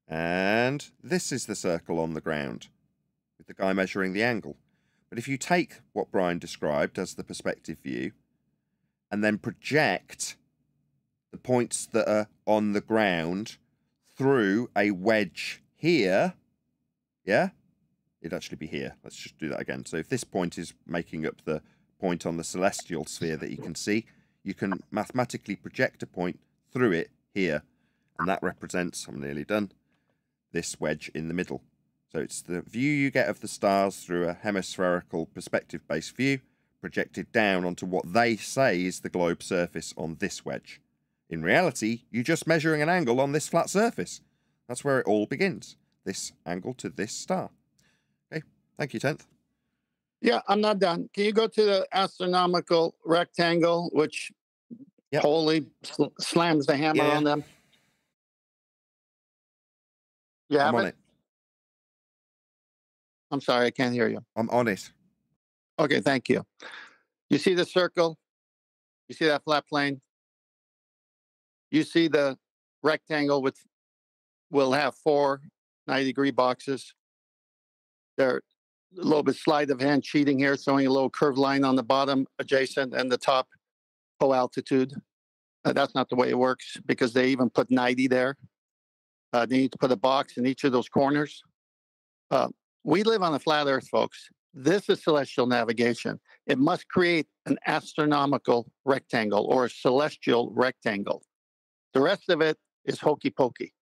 and this is the circle on the ground, with the guy measuring the angle. But if you take what Brian described as the perspective view, and then project the points that are on the ground through a wedge here, yeah? It'd actually be here. Let's just do that again. So if this point is making up the point on the celestial sphere that you can see, you can mathematically project a point through it here. And that represents, I'm nearly done, this wedge in the middle. So it's the view you get of the stars through a hemispherical perspective-based view, projected down onto what they say is the globe surface on this wedge. In reality, you're just measuring an angle on this flat surface. That's where it all begins. This angle to this star. Okay, thank you, 10th. Yeah, I'm not done. Can you go to the astronomical rectangle, which wholly slams the hammer on them? You have I'm on it. I'm sorry, I can't hear you. I'm on it. Okay, thank you. You see the circle? You see that flat plane? You see the rectangle with, will have 4 90-degree boxes. They're a little bit sleight of hand cheating here, showing a little curved line on the bottom adjacent and the top co-altitude. That's not the way it works because they even put 90 there. They need to put a box in each of those corners. We live on a flat Earth, folks. This is celestial navigation. It must create an astronomical rectangle or a celestial rectangle. The rest of it is hokey pokey.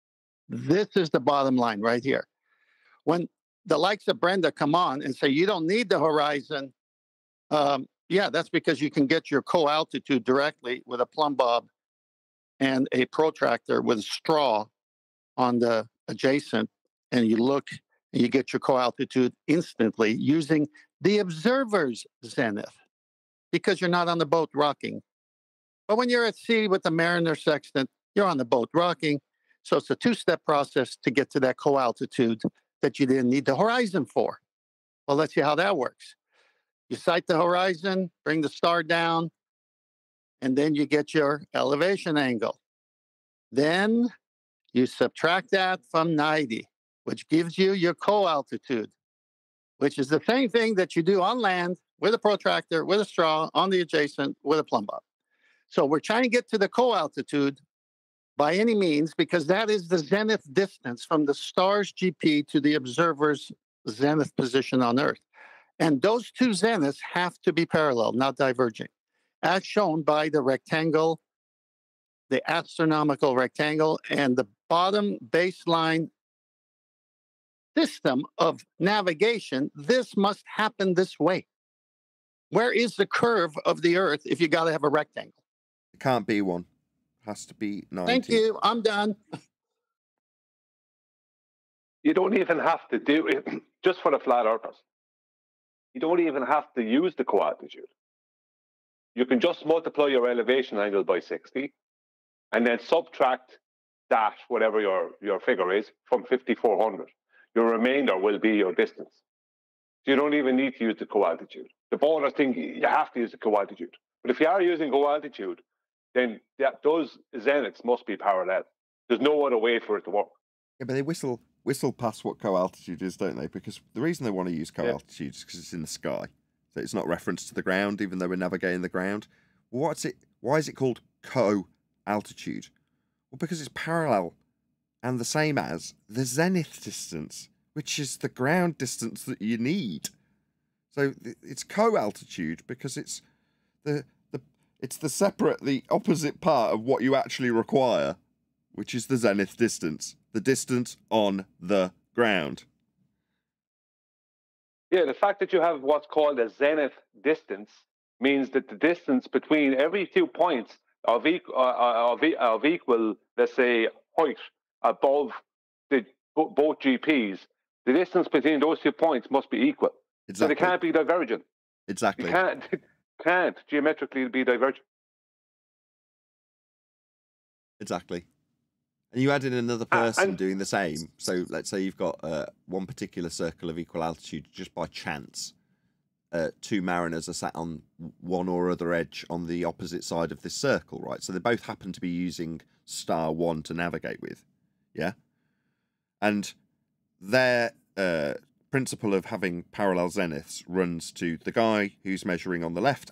This is the bottom line right here. When the likes of Brenda come on and say, you don't need the horizon, yeah, that's because you can get your co-altitude directly with a plumb bob and a protractor with a straw on the adjacent, and you look and you get your co-altitude instantly using the observer's zenith because you're not on the boat rocking. But when you're at sea with the mariner sextant, you're on the boat rocking. So it's a 2-step process to get to that co-altitude that you didn't need the horizon for. Well, let's see how that works. You sight the horizon, bring the star down, and then you get your elevation angle. Then you subtract that from 90, which gives you your co-altitude, which is the same thing that you do on land with a protractor, with a straw, on the adjacent, with a plumb bob. So we're trying to get to the co-altitude by any means, because that is the zenith distance from the star's GP to the observer's zenith position on Earth. And those two zeniths have to be parallel, not diverging, as shown by the rectangle, the astronomical rectangle, and the bottom baseline system of navigation. This must happen this way. Where is the curve of the Earth if you got to have a rectangle? It can't be one. It has to be 90. Thank you. I'm done. You don't even have to do it, just for the flat earthers. You don't even have to use the co-altitude. You can just multiply your elevation angle by 60 and then subtract that, whatever your figure is, from 5,400. Your remainder will be your distance. So you don't even need to use the co-altitude. The bonus thing, you have to use the co-altitude. But if you are using co-altitude, then those zeniths must be parallel. There's no other way for it to work. Yeah, but they whistle past what co-altitude is, don't they? Because the reason they want to use co-altitude is because it's in the sky. So it's not referenced to the ground, even though we're navigating the ground. Well, why is it called co-altitude? Well, because it's parallel and the same as the zenith distance, which is the ground distance that you need. So it's co-altitude because it's the opposite part of what you actually require, which is the zenith distance, the distance on the ground. Yeah, the fact that you have what's called a zenith distance means that the distance between every 2 points of equal, let's say, height above the both GPs, the distance between those 2 points must be equal. Exactly. So they can't be divergent. Exactly. They can't geometrically be divergent. Exactly. And you add in another person doing the same. So let's say you've got one particular circle of equal altitude just by chance. 2 mariners are sat on one or other edge on the opposite side of this circle, right? So they both happen to be using star 1 to navigate with. Yeah? And their principle of having parallel zeniths runs to the guy who's measuring on the left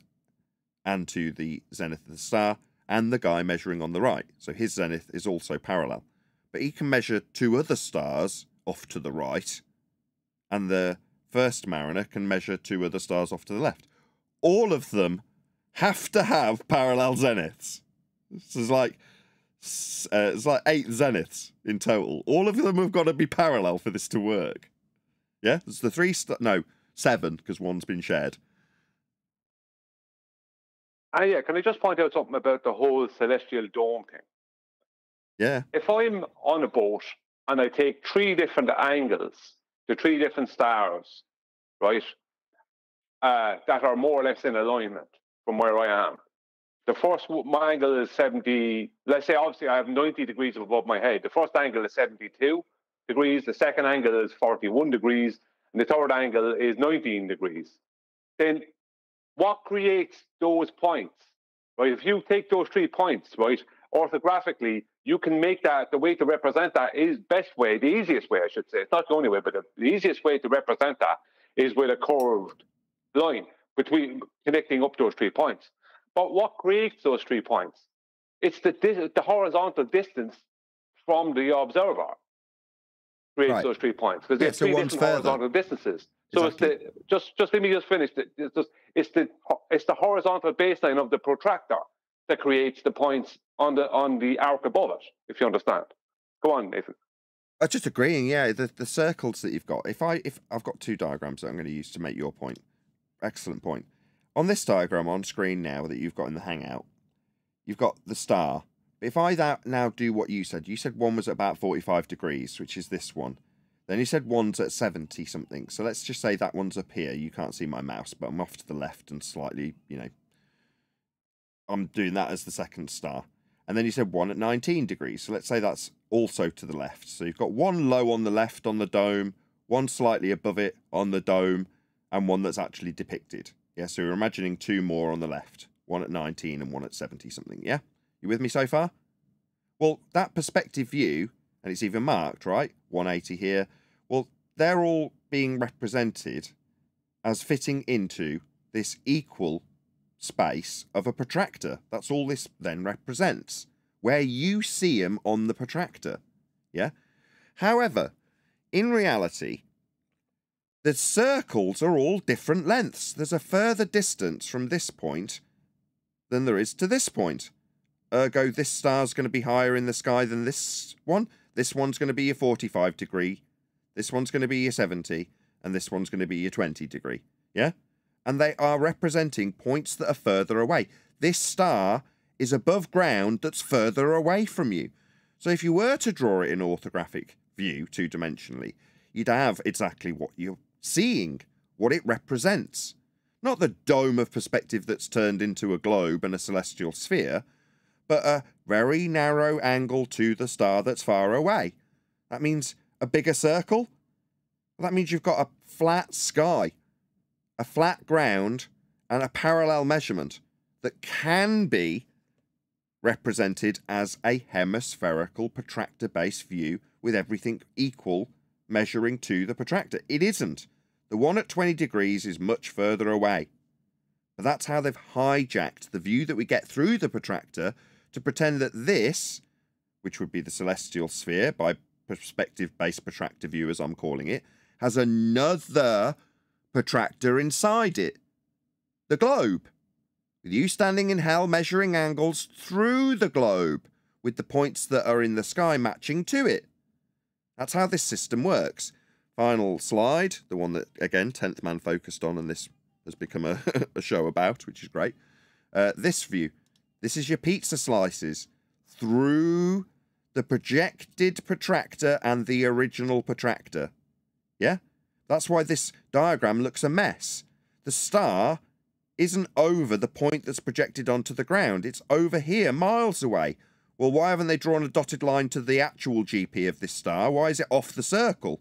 and to the zenith of the star and the guy measuring on the right. So his zenith is also parallel. But he can measure 2 other stars off to the right, and the first mariner can measure 2 other stars off to the left. All of them have to have parallel zeniths. This is like it's like 8 zeniths in total. All of them have got to be parallel for this to work. Yeah, there's the 7 because one's been shared. Yeah, can I just point out something about the whole celestial dome thing? Yeah. If I'm on a boat and I take 3 different angles to 3 different stars, right, that are more or less in alignment from where I am. The first angle is 70, let's say obviously I have 90 degrees above my head. The first angle is 72 degrees, the second angle is 41 degrees, and the third angle is 19 degrees. Then what creates those points, right? If you take those 3 points, right, orthographically, you can make that, the way to represent that is the easiest way, I should say. It's not the only way, but the easiest way to represent that is with a curved line between connecting up those 3 points. But what creates those 3 points? It's the horizontal distance from the observer creates those 3 points, because there's 3 different horizontal distances. So exactly. It's just let me just finish. It's the horizontal baseline of the protractor that creates the points on the arc above it, if you understand. Go on, Nathan. I'm just agreeing, yeah. The circles that you've got. If I've got 2 diagrams that I'm going to use to make your point. Excellent point. On this diagram on screen now that you've got in the Hangout, you've got the star. If I now do what you said one was at about 45 degrees, which is this one. Then you said one's at 70 something. So let's just say that one's up here. You can't see my mouse, but I'm off to the left and slightly, I'm doing that as the second star. And then you said one at 19 degrees. So let's say that's also to the left. So you've got one low on the left on the dome, one slightly above it on the dome, and one that's actually depicted. Yeah, so you're imagining 2 more on the left, one at 19 and one at 70 something. Yeah? You with me so far? Well, that perspective view, and it's even marked, right? 180 here. Well, they're all being represented as fitting into this equal space of a protractor. That's all this then represents, where you see them on the protractor. Yeah? However, in reality, the circles are all different lengths. There's a further distance from this point than there is to this point. Ergo, this star's going to be higher in the sky than this one. This one's going to be your 45 degree. This one's going to be your 70. And this one's going to be your 20 degree. Yeah? And they are representing points that are further away. This star is above ground that's further away from you. So if you were to draw it in orthographic view, 2-dimensionally, you'd have exactly what you're seeing, what it represents. Not the dome of perspective that's turned into a globe and a celestial sphere, but a very narrow angle to the star that's far away. That means a bigger circle. That means you've got a flat sky, a flat ground, and a parallel measurement that can be represented as a hemispherical protractor-based view with everything equal measuring to the protractor. It isn't. The one at 20 degrees is much further away. But that's how they've hijacked the view that we get through the protractor to pretend that this, which would be the celestial sphere by perspective-based protractor view as I'm calling it, has another protractor inside it. The globe. With you standing in hell measuring angles through the globe with the points that are in the sky matching to it. That's how this system works. Final slide, the one that, again, 10th Man focused on, and this has become a show about, which is great. This view. This is your pizza slices through the projected protractor and the original protractor. Yeah? That's why this diagram looks a mess. The star isn't over the point that's projected onto the ground. It's over here, miles away. Well, why haven't they drawn a dotted line to the actual GP of this star? Why is it off the circle?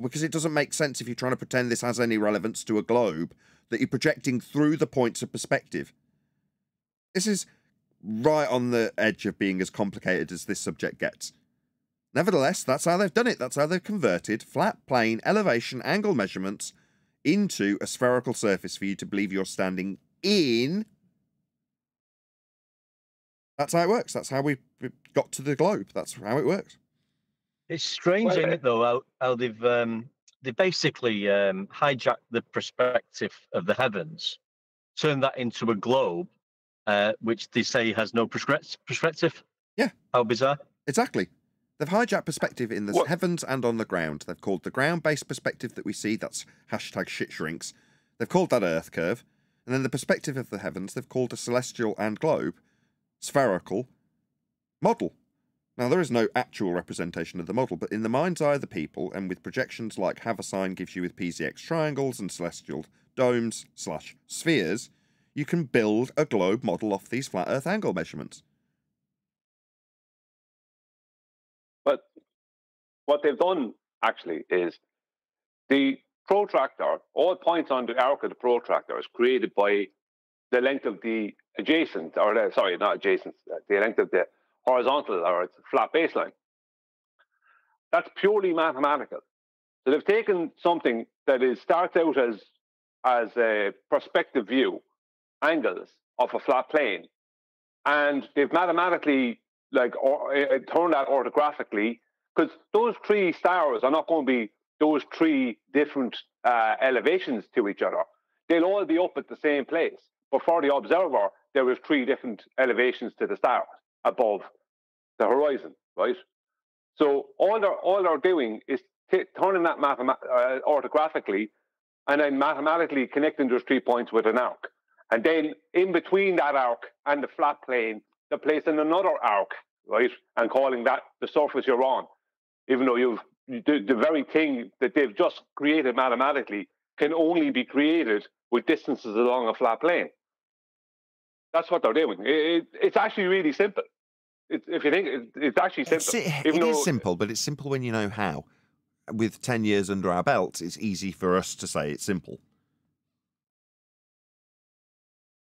Because it doesn't make sense if you're trying to pretend this has any relevance to a globe, that you're projecting through the points of perspective. This is right on the edge of being as complicated as this subject gets. Nevertheless, that's how they've done it. That's how they've converted flat plane elevation angle measurements into a spherical surface for you to believe you're standing in. That's how it works. That's how we got to the globe. That's how it works. It's strange, isn't it, though, how they've they basically hijacked the perspective of the heavens, turned that into a globe, which they say has no perspective. Yeah. How bizarre. Exactly. They've hijacked perspective in the heavens and on the ground. They've called the ground-based perspective that we see, that's hashtag shit shrinks. They've called that Earth curve. And then the perspective of the heavens, they've called a celestial and globe spherical model. Now, there is no actual representation of the model, but in the mind's eye of the people, and with projections like Haversine gives you with PZX triangles and celestial domes / spheres, you can build a globe model off these flat Earth angle measurements. But what they've done, actually, is the protractor, all points on the arc of the protractor is created by the length of the adjacent, or sorry, not adjacent, the length of the horizontal or flat baseline. That's purely mathematical. So they've taken something that starts out as a perspective view, angles of a flat plane, and they've mathematically turned that orthographically, because those three stars are not going to be those three different elevations to each other. They'll all be up at the same place. But for the observer, there is three different elevations to the stars above the horizon, right? So all they're doing is turning that orthographically, and then mathematically connecting those 3 points with an arc. And then in between that arc and the flat plane, they're placing another arc, right? And calling that the surface you're on. Even though the very thing that they've just created mathematically can only be created with distances along a flat plane. That's what they're doing. It's actually really simple. If you think it's actually simple. It is simple, but it's simple when you know how. With 10 years under our belts, it's easy for us to say it's simple.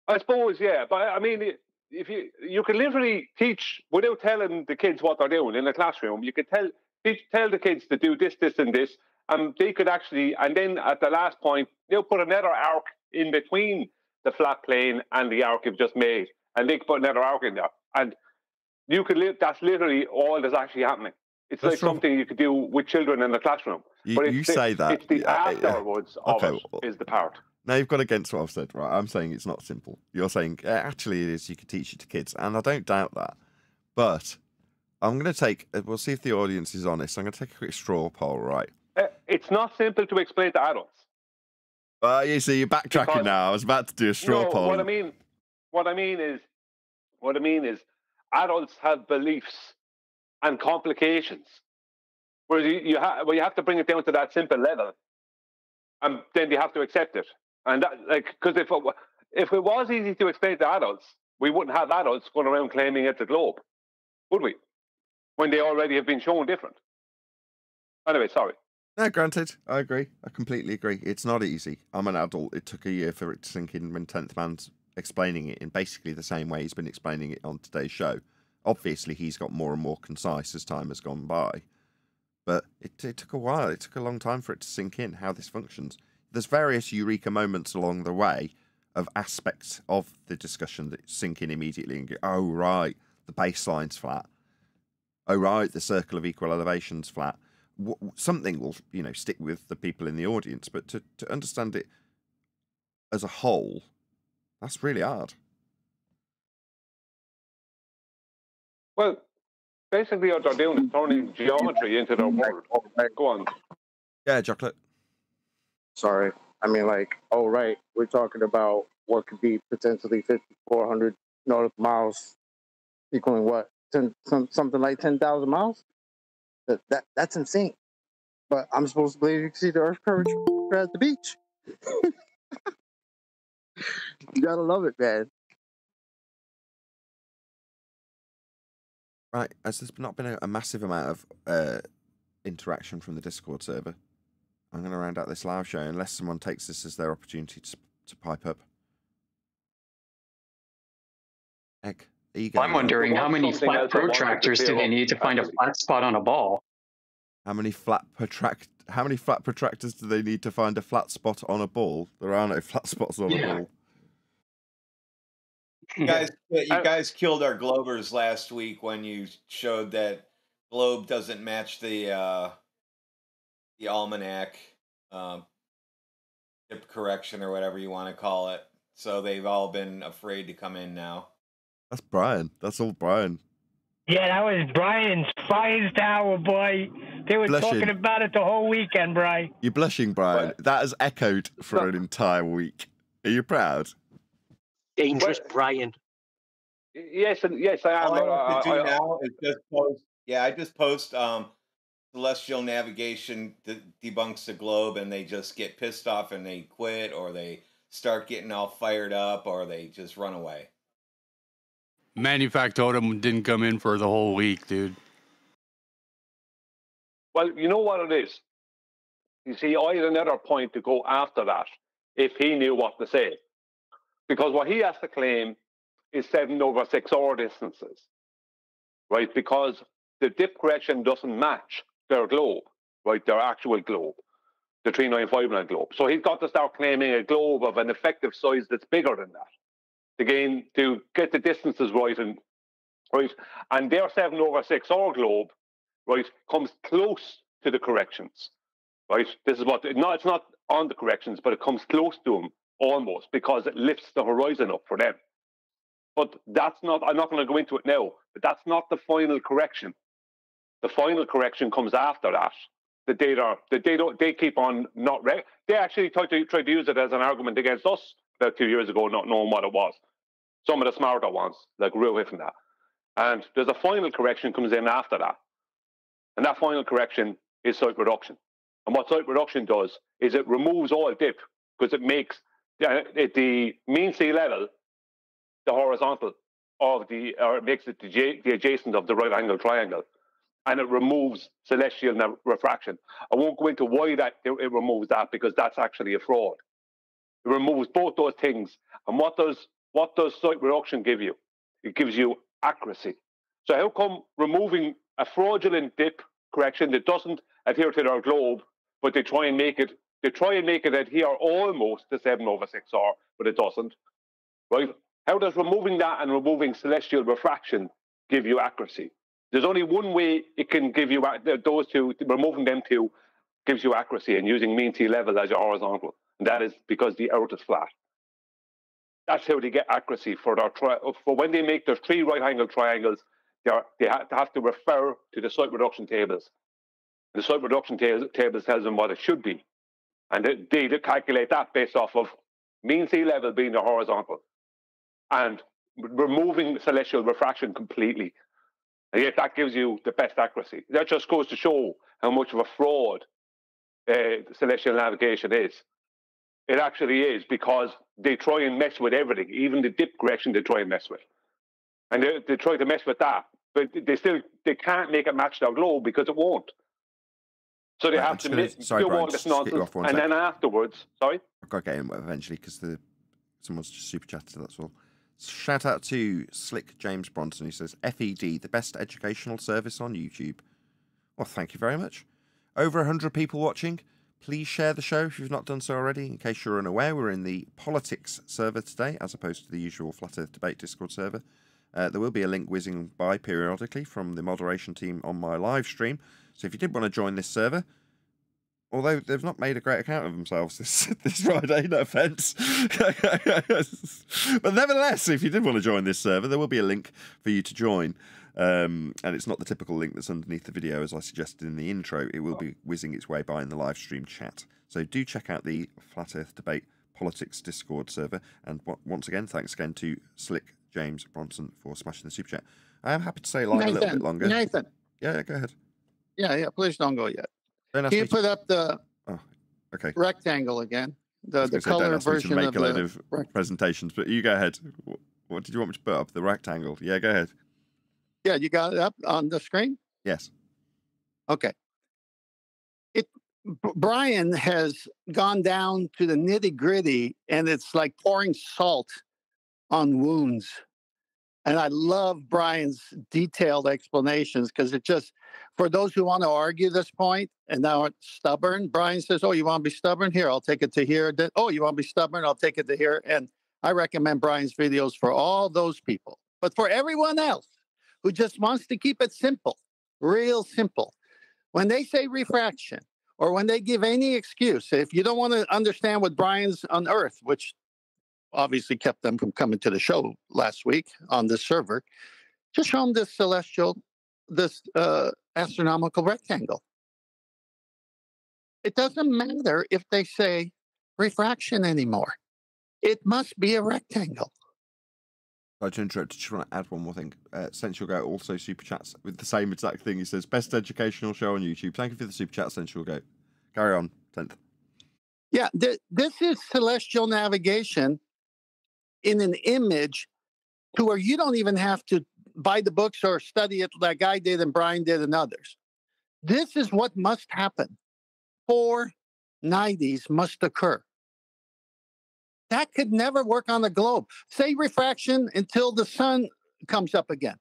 I suppose, yeah. But I mean, if you can literally teach without telling the kids what they're doing in the classroom. You could tell the kids to do this, this, and this, and they could actually, and then at the last point, they'll put another arc in between the flat plane and the arc you've just made, and they can put another arc in there, and you could live. That's literally all that's actually happening. It's that's like true. Something you could do with children in the classroom. You say that. It's the afterwards of it is the part. Now you've gone against what I've said, right? I'm saying it's not simple. You're saying actually it is. You could teach it to kids, and I don't doubt that. But I'm going to take. We'll see if the audience is honest. I'm going to take a quick straw poll, right? It's not simple to explain to adults. You see, you're backtracking now. I was about to do a straw poll. What I mean is, adults have beliefs and complications, whereas you have to bring it down to that simple level, and then you have to accept it. And that, because if it was easy to explain to adults, we wouldn't have adults going around claiming it's a globe, would we? When they already have been shown different. Anyway, sorry. No, granted, I agree. I completely agree. It's not easy. I'm an adult. It took a year for it to sink in when 10th Man's explaining it in basically the same way he's been explaining it on today's show. Obviously, he's got more and more concise as time has gone by. But it took a while. It took a long time for it to sink in how this functions. There's various eureka moments along the way of aspects of the discussion that sink in immediately and go, oh, right, the baseline's flat. Oh, right, the circle of equal elevation's flat. Something will, stick with the people in the audience, but to understand it as a whole, that's really hard. Well, basically what they're doing is turning geometry into their world. Go on. Yeah, chocolate. Sorry. I mean, we're talking about what could be potentially 5,400 nautical miles, equaling what? something like 10,000 miles. That's insane. But I'm supposed to believe you can see the Earth curvature at the beach. You gotta love it, man. Right, as there's not been a massive amount of interaction from the Discord server, I'm going to round out this live show unless someone takes this as their opportunity to pipe up. Egg, I'm wondering how many flat protractors do they need to find a flat spot on a ball? How many flat protractors do they need to find a flat spot on a ball? There are no flat spots on a ball. You guys killed our Globers last week when you showed that globe doesn't match the almanac dip correction or whatever you want to call it. So they've all been afraid to come in now. That's Brian. That's all Brian. Yeah, that was Brian's finest hour, boy. They were talking about it the whole weekend, Brian. You're blushing, Brian. What? That has echoed for an entire week. Are you proud? Dangerous Brian. Yes, I am. All I have to do now is just post. Yeah, I just post celestial navigation debunks the globe, and they just get pissed off and they quit, or they start getting all fired up, or they just run away. Manufactotum didn't come in for the whole week, dude. Well, you know what it is? You see, I had another point to go after that if he knew what to say. Because what he has to claim is 7/6 distances, right? Because the dip correction doesn't match their globe, right? Their actual globe, the 3959 globe. So he's got to start claiming a globe of an effective size that's bigger than that to get the distances right. And their 7/6 globe, right, comes close to the corrections, right? This is what, it's not on the corrections, but it comes close to them almost because it lifts the horizon up for them. But that's not, I'm not going to go into it now, but that's not the final correction. The final correction comes after that. The data they keep on not, they actually tried to use it as an argument against us about 2 years ago, not knowing what it was. Some of the smarter ones, like real away from that. And there's a final correction comes in after that. And that final correction is site reduction. And what site reduction does is it removes all dip because it makes the mean sea level the horizontal of or it makes it the adjacent of the right angle triangle. And it removes celestial refraction. I won't go into why it removes that because that's actually a fraud. It removes both those things. And what does site reduction give you? It gives you accuracy. So how come removing a fraudulent dip correction that doesn't adhere to their globe, but they try and make it adhere almost to 7/6R, but it doesn't, right? How does removing that and removing celestial refraction give you accuracy? There's only one way it can give you those two. Removing them two gives you accuracy, and using mean sea level as your horizontal, and that is because the Earth is flat. That's how they get accuracy for when they make their 3 right-angled triangles. They have to refer to the site reduction tables. The site reduction tables tells them what it should be, and they calculate that based off of mean sea level being the horizontal, and removing celestial refraction completely. And yet that gives you the best accuracy. That just goes to show how much of a fraud celestial navigation is. It actually is, because they try and mess with everything, even the dip correction they try and mess with. And they try to mess with that, but they can't make it match their globe because it won't. So they have to do all this nonsense, and then afterwards, sorry? I've got to get in eventually because someone's just super chatted, that's all. Shout out to Slick James Bronson, who says, FED, the best educational service on YouTube. Well, thank you very much. Over 100 people watching. Please share the show if you've not done so already. In case you're unaware, we're in the politics server today, as opposed to the usual Flat Earth Debate Discord server. There will be a link whizzing by periodically from the moderation team on my live stream. So if you did want to join this server, although they've not made a great account of themselves this Friday, no offence. But nevertheless, if you did want to join this server, there will be a link for you to join. And it's not the typical link that's underneath the video, as I suggested in the intro. It will be whizzing its way by in the live stream chat. So do check out the Flat Earth Debate Politics Discord server. And once again, thanks again to Slick James Bronson for smashing the super chat. I am happy to stay live a little bit longer. Nathan. Yeah, go ahead. Yeah. Please don't go yet. Don't Can you put up the okay rectangle again? The don't color ask me to version make of a load the of presentations, but you go ahead. What did you want me to put up? The rectangle. Yeah, go ahead. Yeah, you got it up on the screen? Yes. Okay. Brian has gone down to the nitty-gritty, and it's like pouring salt on wounds. And I love Brian's detailed explanations because it just, for those who want to argue this point and now it's stubborn, Brian says, oh, you want to be stubborn? Here, I'll take it to here. Oh, you want to be stubborn? I'll take it to here. And I recommend Brian's videos for all those people. But for everyone else who just wants to keep it simple, real simple, when they say refraction or when they give any excuse, if you don't want to understand what Brian's unearthed, which obviously kept them from coming to the show last week on this server, just show them this astronomical rectangle. It doesn't matter if they say refraction anymore. It must be a rectangle. Sorry to interrupt, just want to add one more thing. Sensual Goat also super chats with the same exact thing. He says, best educational show on YouTube. Thank you for the super chat, Sensual Goat. Carry on, 10th. Yeah, this is celestial navigation in an image to where you don't even have to buy the books or study it like I did and Brian did and others. This is what must happen. 490s must occur. That could never work on the globe. Say refraction until the sun comes up again.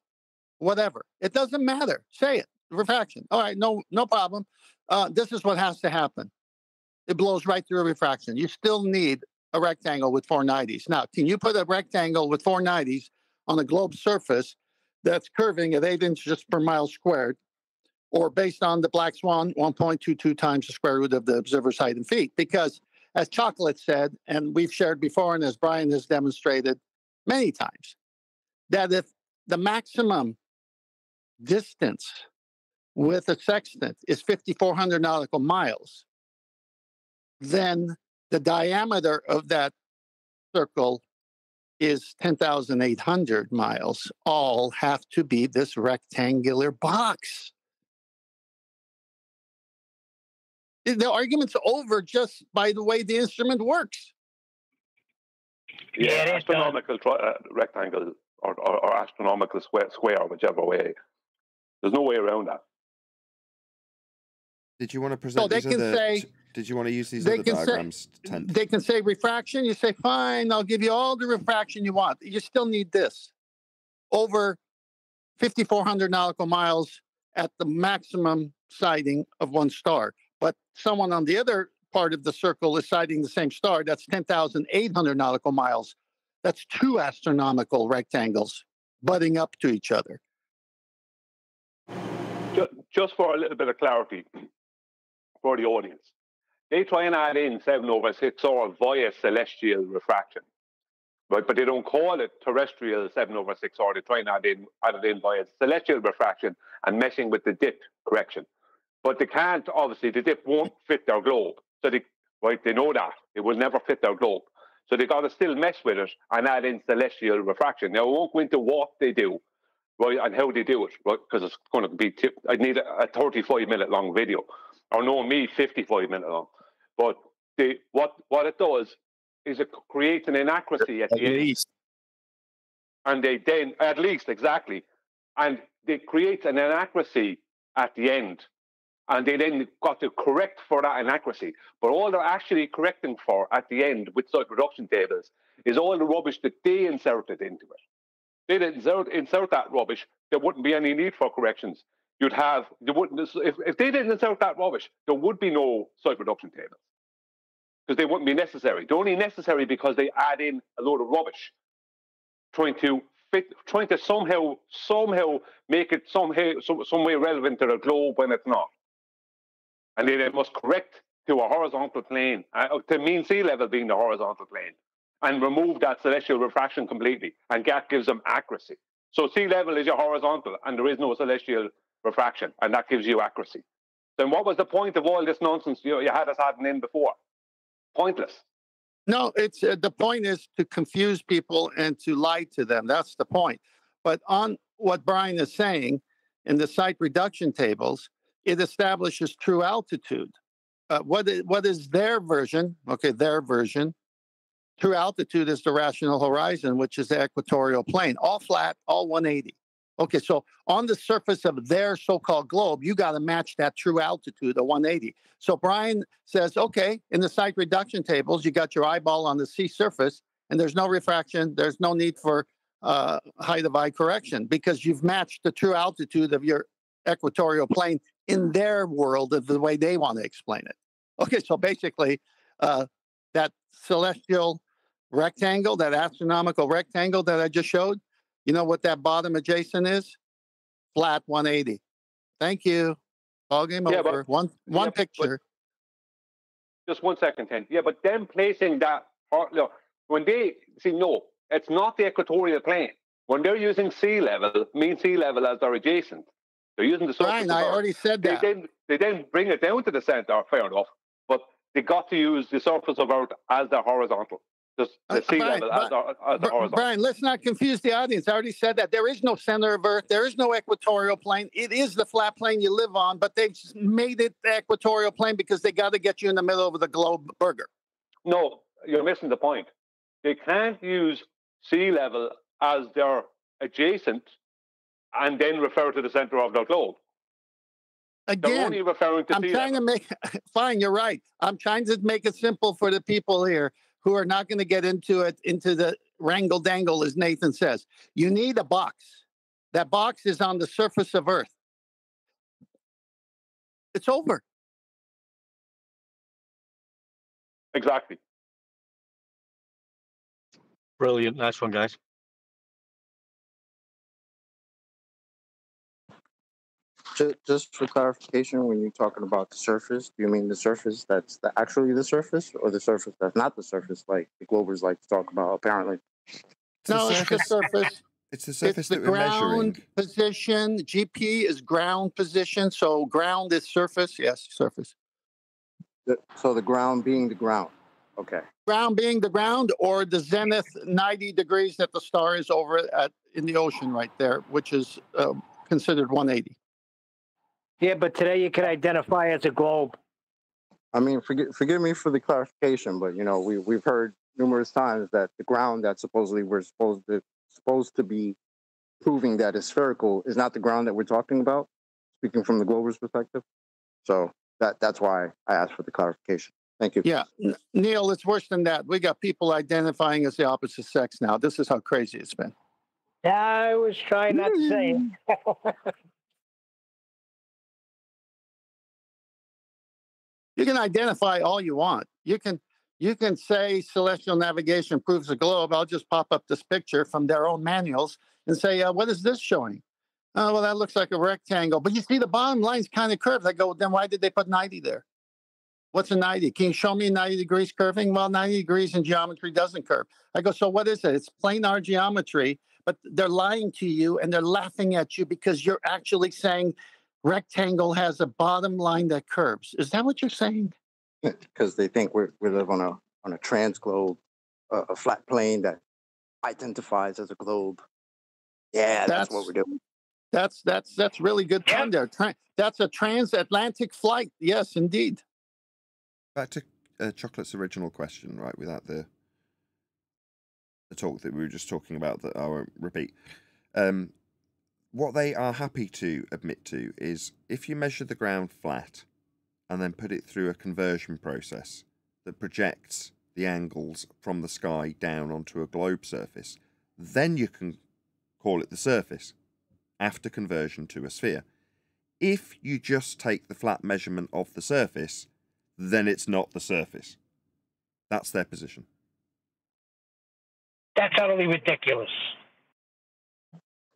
Whatever. It doesn't matter. Say it. Refraction. All right, no problem. This is what has to happen. It blows right through a refraction. You still need a rectangle with 490s. Now, can you put a rectangle with 490s on a globe surface that's curving at 8 inches per mile squared, or based on the Black Swan, 1.22 times the square root of the observer's height in feet? Because as Chocolate said, and we've shared before, and as Brian has demonstrated many times, that if the maximum distance with a sextant is 5,400 nautical miles, then the diameter of that circle is 10,800 miles. All have to be this rectangular box. The argument's over just by the way the instrument works. Yeah, astronomical rectangle or astronomical square, whichever way. There's no way around that. Did you want to present these other... Did you want to use these other diagrams? They can say refraction. You say, fine, I'll give you all the refraction you want. You still need this. Over 5,400 nautical miles at the maximum sighting of one star. But someone on the other part of the circle is sighting the same star. That's 10,800 nautical miles. That's two astronomical rectangles butting up to each other. Just for a little bit of clarity for the audience. They try and add in 7/6R via celestial refraction, right? But they don't call it terrestrial 7/6R. They try and add it in via celestial refraction and messing with the dip correction. But they can't, obviously, the dip won't fit their globe. So they know that. It will never fit their globe. So they got to still mess with it and add in celestial refraction. Now, I won't go into what they do, right, and how they do it, right, because it's going to be I'd need a 35-minute long video, or no, me 55-minute long. But what it does is it creates an inaccuracy at the end. And they then, at least, exactly. And they create an inaccuracy at the end. And they then got to correct for that inaccuracy. But all they're actually correcting for at the end with site reduction tables is all the rubbish that they inserted into it. They didn't insert that rubbish, there wouldn't be any need for corrections. If they didn't insert that rubbish, there would be no site reduction tables. Because they wouldn't be necessary. They're only necessary because they add in a load of rubbish, trying to somehow make it some way relevant to the globe when it's not. And they must correct to a horizontal plane, to mean sea level being the horizontal plane, and remove that celestial refraction completely. And that gives them accuracy. So sea level is your horizontal, and there is no celestial refraction, and that gives you accuracy. Then what was the point of all this nonsense you had us adding in before? Pointless. No, it's the point is to confuse people and to lie to them. That's the point. But on what Brian is saying in the site reduction tables, it establishes true altitude. What is their version? Okay, their version. True altitude is the rational horizon, which is the equatorial plane, all flat, all 180. Okay, so on the surface of their so-called globe, you got to match that true altitude of 180. So Brian says, okay, in the site reduction tables, you got your eyeball on the sea surface, and there's no refraction. There's no need for height of eye correction because you've matched the true altitude of your equatorial plane in their world of the way they want to explain it. Okay, so basically, that celestial rectangle, that astronomical rectangle that I just showed, you know what that bottom adjacent is? Flat 180. Thank you. Ball game over. One picture. Just 1 second, Ken. Yeah, but them placing that, when they see, no, it's not the equatorial plane. When they're using mean sea level as their adjacent, they're using the surface. Brian, I already said that. They then bring it down to the center, fair enough, but they got to use the surface of Earth as their horizontal. Just the sea level as the horizontal. Brian, let's not confuse the audience. I already said that. There is no center of Earth. There is no equatorial plane. It is the flat plane you live on, but they've made it the equatorial plane because they got to get you in the middle of the globe burger. No, you're missing the point. They can't use sea level as their adjacent and then refer to the center of their globe. Again, they're only referring to I'm trying to make, fine, you're right. I'm trying to make it simple for the people here who are not going to get into the wrangle-dangle, as Nathan says. You need a box. That box is on the surface of Earth. It's over. Exactly. Brilliant. Nice one, guys. Just for clarification, when you're talking about the surface, do you mean the surface that's actually the surface, or the surface that's not the surface, like the Globers like to talk about, apparently? No, it's the surface. It's the surface that we're measuring. Ground position. GP is ground position, so ground is surface. Yes, surface. So the ground being the ground. Okay. Ground being the ground, or the zenith 90 degrees that the star is over in the ocean right there, which is considered 180. Yeah, but today you can identify as a globe. I mean, forgive me for the clarification, but you know, we've heard numerous times that the ground that supposedly we're supposed to be proving that is spherical is not the ground that we're talking about. Speaking from the Glober's perspective, so that's why I asked for the clarification. Thank you. Yeah, Neil, it's worse than that. We got people identifying as the opposite sex now. This is how crazy it's been. I was trying not to say it. You can identify all you want. You can say celestial navigation proves the globe. I'll just pop up this picture from their own manuals and say, what is this showing? Oh, well, that looks like a rectangle. But you see the bottom line's kind of curved. I go, then why did they put 90 there? What's a 90? Can you show me 90 degrees curving? Well, 90 degrees in geometry doesn't curve. I go, so what is it? It's planar geometry, but they're lying to you and they're laughing at you because you're actually saying rectangle has a bottom line that curves. Is that what you're saying? Because they think we live on a transglobe, a flat plane that identifies as a globe. Yeah, that's what we're doing. That's really good point there. That's a transatlantic flight. Yes, indeed. Back to Chocolate's original question, right? Without the talk that we were just talking about, that I won't repeat. What they are happy to admit to is if you measure the ground flat and then put it through a conversion process that projects the angles from the sky down onto a globe surface, then you can call it the surface after conversion to a sphere. If you just take the flat measurement of the surface, then it's not the surface. That's their position. That's utterly ridiculous.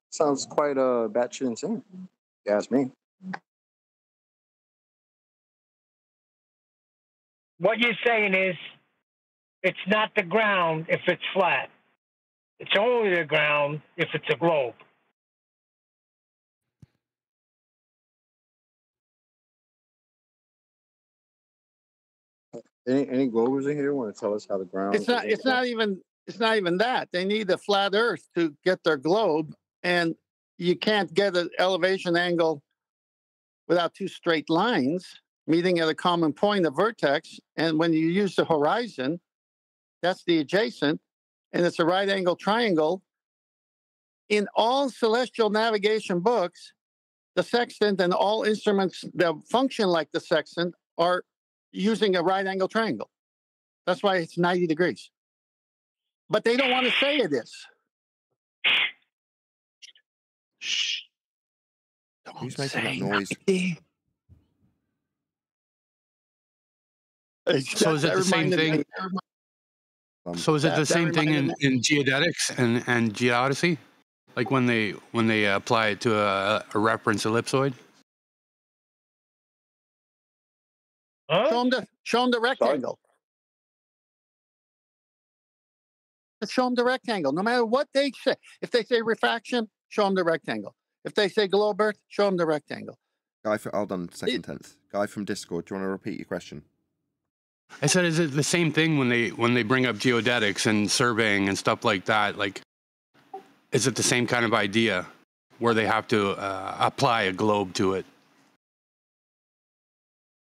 Sounds quite batshit insane, if you ask me. What you're saying is it's not the ground if it's flat. It's only the ground if it's a globe. Any Globers in here want to tell us how the ground? It's not even that. They need a flat Earth to get their globe, and you can't get an elevation angle without two straight lines meeting at a common point, a vertex. And when you use the horizon, that's the adjacent, and it's a right angle triangle. In all celestial navigation books, the sextant and all instruments that function like the sextant are using a right angle triangle. That's why it's 90 degrees. But they don't want to say it is. Shh. Who's making that noise? So is it the same thing? So is it the same thing in geodetics and geodesy? Like when they apply it to a reference ellipsoid? Huh? Show them the rectangle. Just show them the rectangle. No matter what they say. If they say refraction, show them the rectangle. If they say globe earth, show them the rectangle. Guy, hold on, second tenth. Guy from Discord, do you want to repeat your question? I said, is it the same thing when they bring up geodetics and surveying and stuff like that? Like, is it the same kind of idea where they have to apply a globe to it?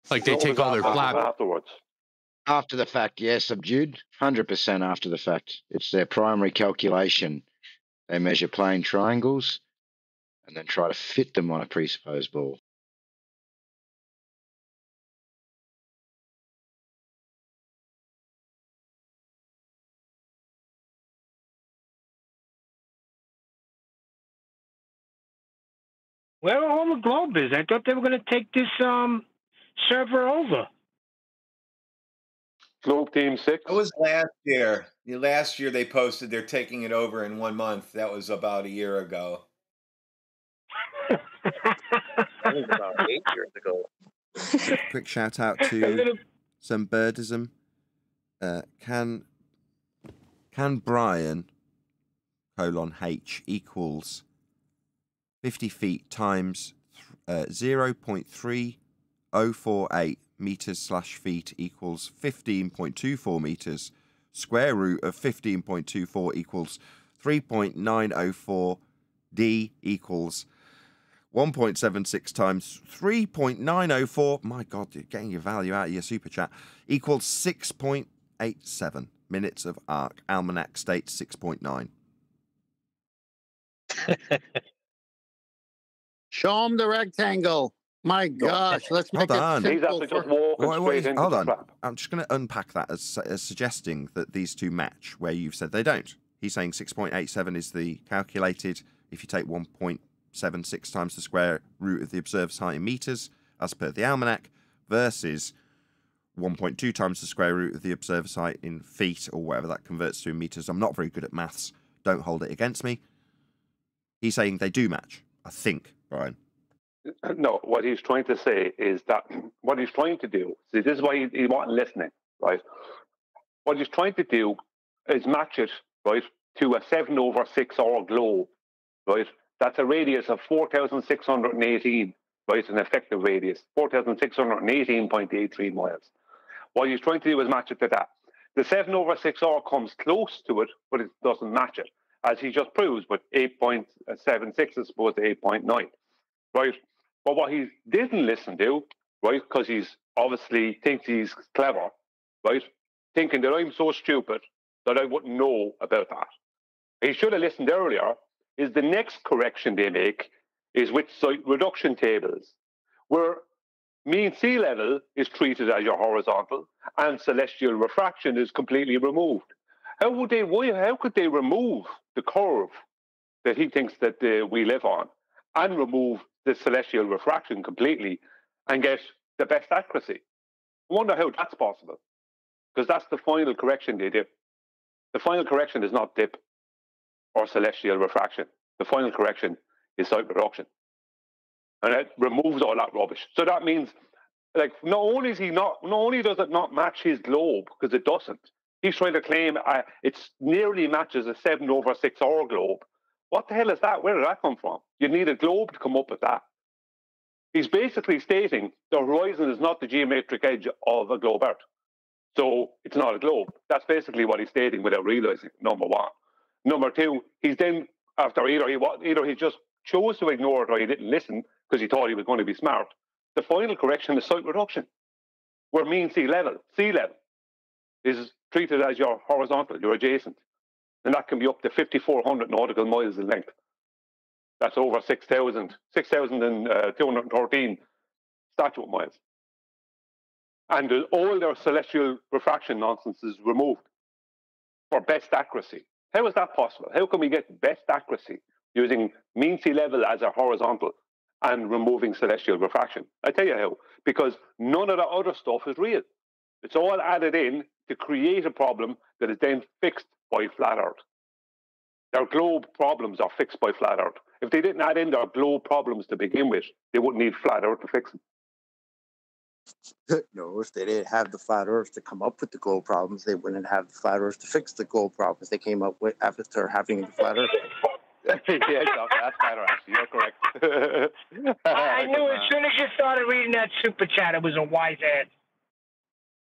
Like they take all their flat afterwards. After the fact, yeah, subdued, 100% after the fact. It's their primary calculation. They measure plane triangles and then try to fit them on a presupposed ball. Where all the globe is? I thought they were going to take this server over. Globe Team 6? That was last year. Last year they posted they're taking it over in 1 month. That was about a year ago. That was about 8 years ago. Quick shout out to some birdism. Can Brian (H) equals 50 feet times 0.3048 meters / feet equals 15.24 meters. Square root of 15.24 equals 3.904. D equals 1.76 times 3.904. My God, you're getting your value out of your super chat. Equals 6.87 minutes of arc. Almanac states 6.9. Show them the rectangle. My gosh, let's make it simple. Hold on. I'm just going to unpack that as suggesting that these two match where you've said they don't. He's saying 6.87 is the calculated if you take 1.76 times the square root of the observed height in meters, as per the almanac, versus 1.2 times the square root of the observed height in feet, or whatever that converts to in meters. I'm not very good at maths. Don't hold it against me. He's saying they do match, I think, Brian. No, what he's trying to say is that what he's trying to do, see, this is why he wasn't listening, right? What he's trying to do is match it, right, to a 7/6 globe, right? That's a radius of 4,618, right? An effective radius, 4,618.83 miles. What he's trying to do is match it to that. The 7/6 comes close to it, but it doesn't match it, as he just proves, but 8.76 is opposed to 8.9, right? But what he didn't listen to, right, because he's obviously thinks he's clever, right, thinking that I'm so stupid that I wouldn't know about that. He should have listened earlier, is the next correction they make is with site reduction tables, where mean sea level is treated as your horizontal and celestial refraction is completely removed. How could they remove the curve that he thinks that we live on and remove the celestial refraction completely and get the best accuracy? I wonder how that's possible, because that's the final correction they did. The final correction is not dip or celestial refraction. The final correction is site reduction. And it removes all that rubbish. So that means, like, not only does it not match his globe, because it doesn't. He's trying to claim it nearly matches a 7/6 globe. What the hell is that? Where did that come from? You need a globe to come up with that. He's basically stating the horizon is not the geometric edge of a globe Earth. So it's not a globe. That's basically what he's stating without realizing, number one. Number two, he's then after either he just chose to ignore it or he didn't listen because he thought he was going to be smart. The final correction is site reduction, where mean sea level is treated as your horizontal, your adjacent. And that can be up to 5,400 nautical miles in length. That's over 6,213 statute miles. And all their celestial refraction nonsense is removed for best accuracy. How is that possible? How can we get best accuracy using mean sea level as a horizontal and removing celestial refraction? I tell you how. Because none of the other stuff is real. It's all added in to create a problem that is then fixed by flat Earth. Their globe problems are fixed by flat Earth. If they didn't add in their globe problems to begin with, they wouldn't need flat Earth to fix them. No, if they didn't have the flat Earth to come up with the globe problems, they wouldn't have the flat Earth to fix the globe problems they came up with after having the flat Earth. Yeah, exactly. That's better, actually. You're correct. I knew as soon as you started reading that super chat, it was a wise answer.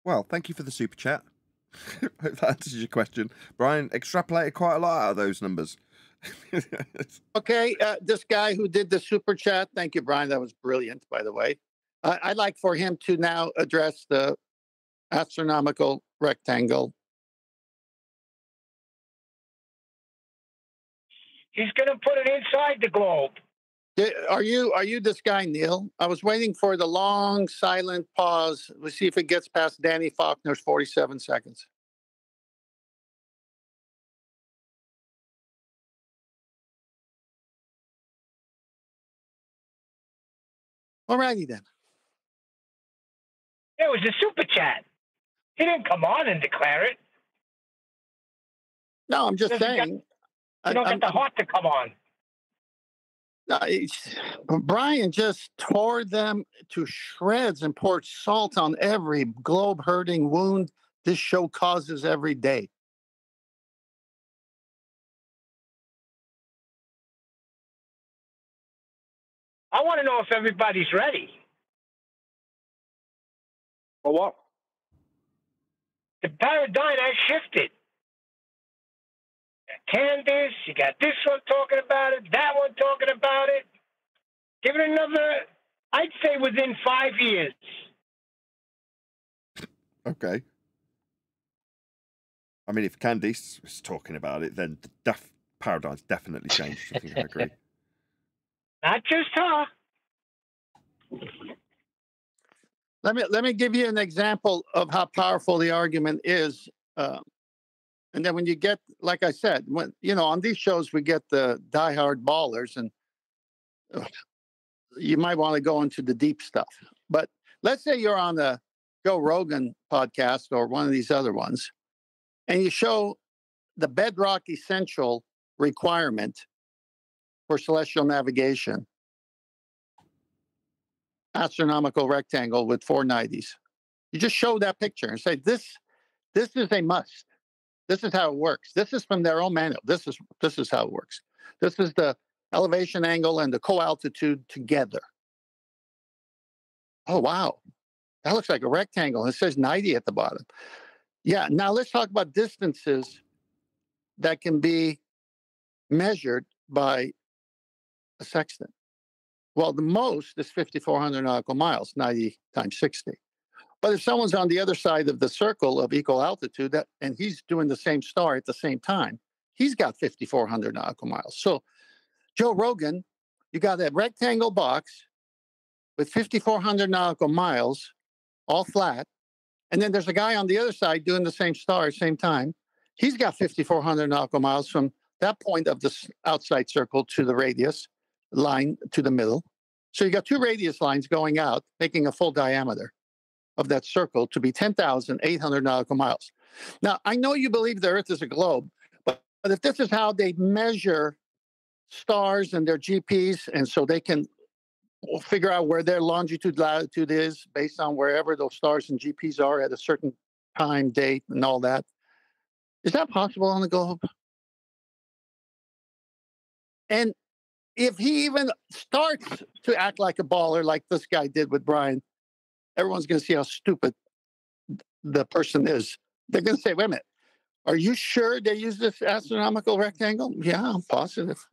Well, thank you for the super chat. Hope that answers your question. Brian extrapolated quite a lot out of those numbers. Okay, this guy who did the super chat, thank you, Brian. That was brilliant, by the way. I'd like for him to now address the astronomical rectangle. He's going to put it inside the globe. Are you this guy, Neil? I was waiting for the long, silent pause. Let's see if it gets past Danny Faulkner's 47 seconds. All righty then. It was a super chat. He didn't come on and declare it. No, I'm just saying. You don't get the heart to come on. No, Brian just tore them to shreds and poured salt on every globe-hurting wound this show causes every day. I want to know if everybody's ready. For what? The paradigm has shifted. Candace, you got this one talking about it, that one talking about it. Give it another, I'd say within 5 years. Okay. I mean, if Candice is talking about it, then the paradigm's definitely changed. I think I agree. Not just her. Let me give you an example of how powerful the argument is. And then when you get, like I said, when on these shows we get the diehard ballers, and you might want to go into the deep stuff. But let's say you're on the Joe Rogan podcast or one of these other ones, and you show the bedrock essential requirement for celestial navigation, astronomical rectangle with 490s. You just show that picture and say, this is a must. This is how it works. This is from their own manual. This is how it works. This is the elevation angle and the co-altitude together. Oh, wow. That looks like a rectangle. It says 90 at the bottom. Yeah, now let's talk about distances that can be measured by a sextant. Well, the most is 5,400 nautical miles, 90 times 60. But if someone's on the other side of the circle of equal altitude, and he's doing the same star at the same time, he's got 5,400 nautical miles. So Joe Rogan, you got a rectangle box with 5,400 nautical miles, all flat. And then there's a guy on the other side doing the same star at the same time. He's got 5,400 nautical miles from that point of the outside circle to the radius line to the middle. So you got two radius lines going out, making a full diameter of that circle to be 10,800 nautical miles. Now, I know you believe the Earth is a globe, but if this is how they measure stars and their GPs, and so they can figure out where their longitude, latitude is based on wherever those stars and GPs are at a certain time, date, and all that, is that possible on the globe? And if he even starts to act like a baller like this guy did with Brian, everyone's going to see how stupid the person is. They're going to say, wait a minute, are you sure they use this astronomical rectangle? Yeah, I'm positive.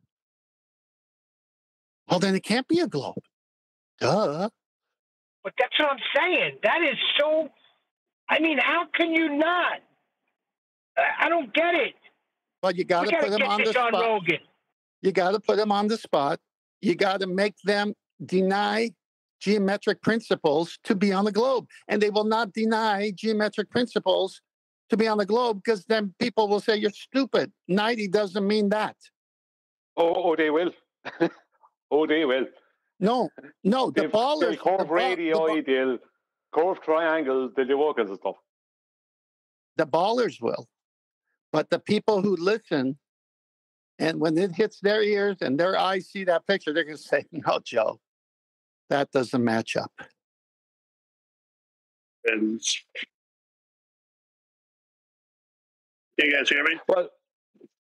Oh, then it can't be a globe. Duh. But that's what I'm saying. That is so. I mean, how can you not? I don't get it. But you got to put them on the spot. Rogan. You got to put them on the spot. You got to make them deny geometric principles to be on the globe. And they will not deny geometric principles to be on the globe because then people will say, you're stupid. 90 doesn't mean that. Oh, they will. Oh, they will. No, the ballers. They'll curve radii, they'll curve triangles, they'll do all kinds of stuff. The ballers will. But the people who listen, and when it hits their ears and their eyes see that picture, they're going to say, no, Joe, that doesn't match up. And can you guys hear me? Well,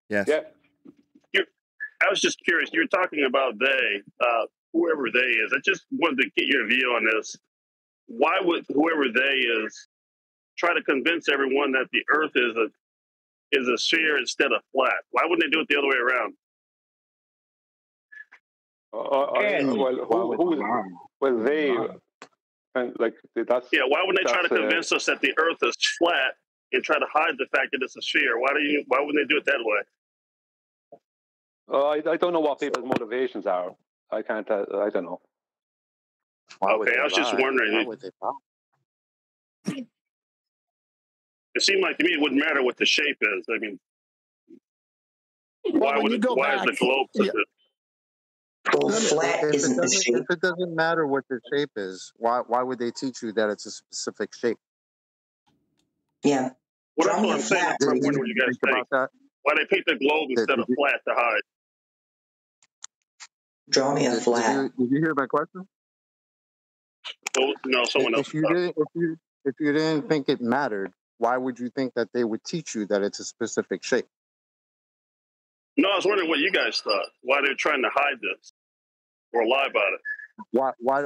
yes. Yeah. I was just curious. You were talking about they, whoever they is. I just wanted to get your view on this. Why would whoever they is try to convince everyone that the Earth is a sphere instead of flat? Why wouldn't they do it the other way around? They and like that's why wouldn't they try to convince us that the Earth is flat and try to hide the fact that it's a sphere? Why wouldn't they do it that way? I don't know what people's motivations are. I can't. I don't know. Okay, I was just wondering. It seemed like to me it wouldn't matter what the shape is. I mean, why is the globe such a... If it doesn't matter what the shape is, why would they teach you that it's a specific shape? Yeah. Well, that's what I'm saying. I'm wondering what you guys think. Why they pick the globe instead of flat to hide? Draw me a flat. Did you hear my question? Oh, no, someone else. If you didn't think it mattered, why would you think that they would teach you that it's a specific shape? No, I was wondering what you guys thought. Why they're trying to hide this or lie about it.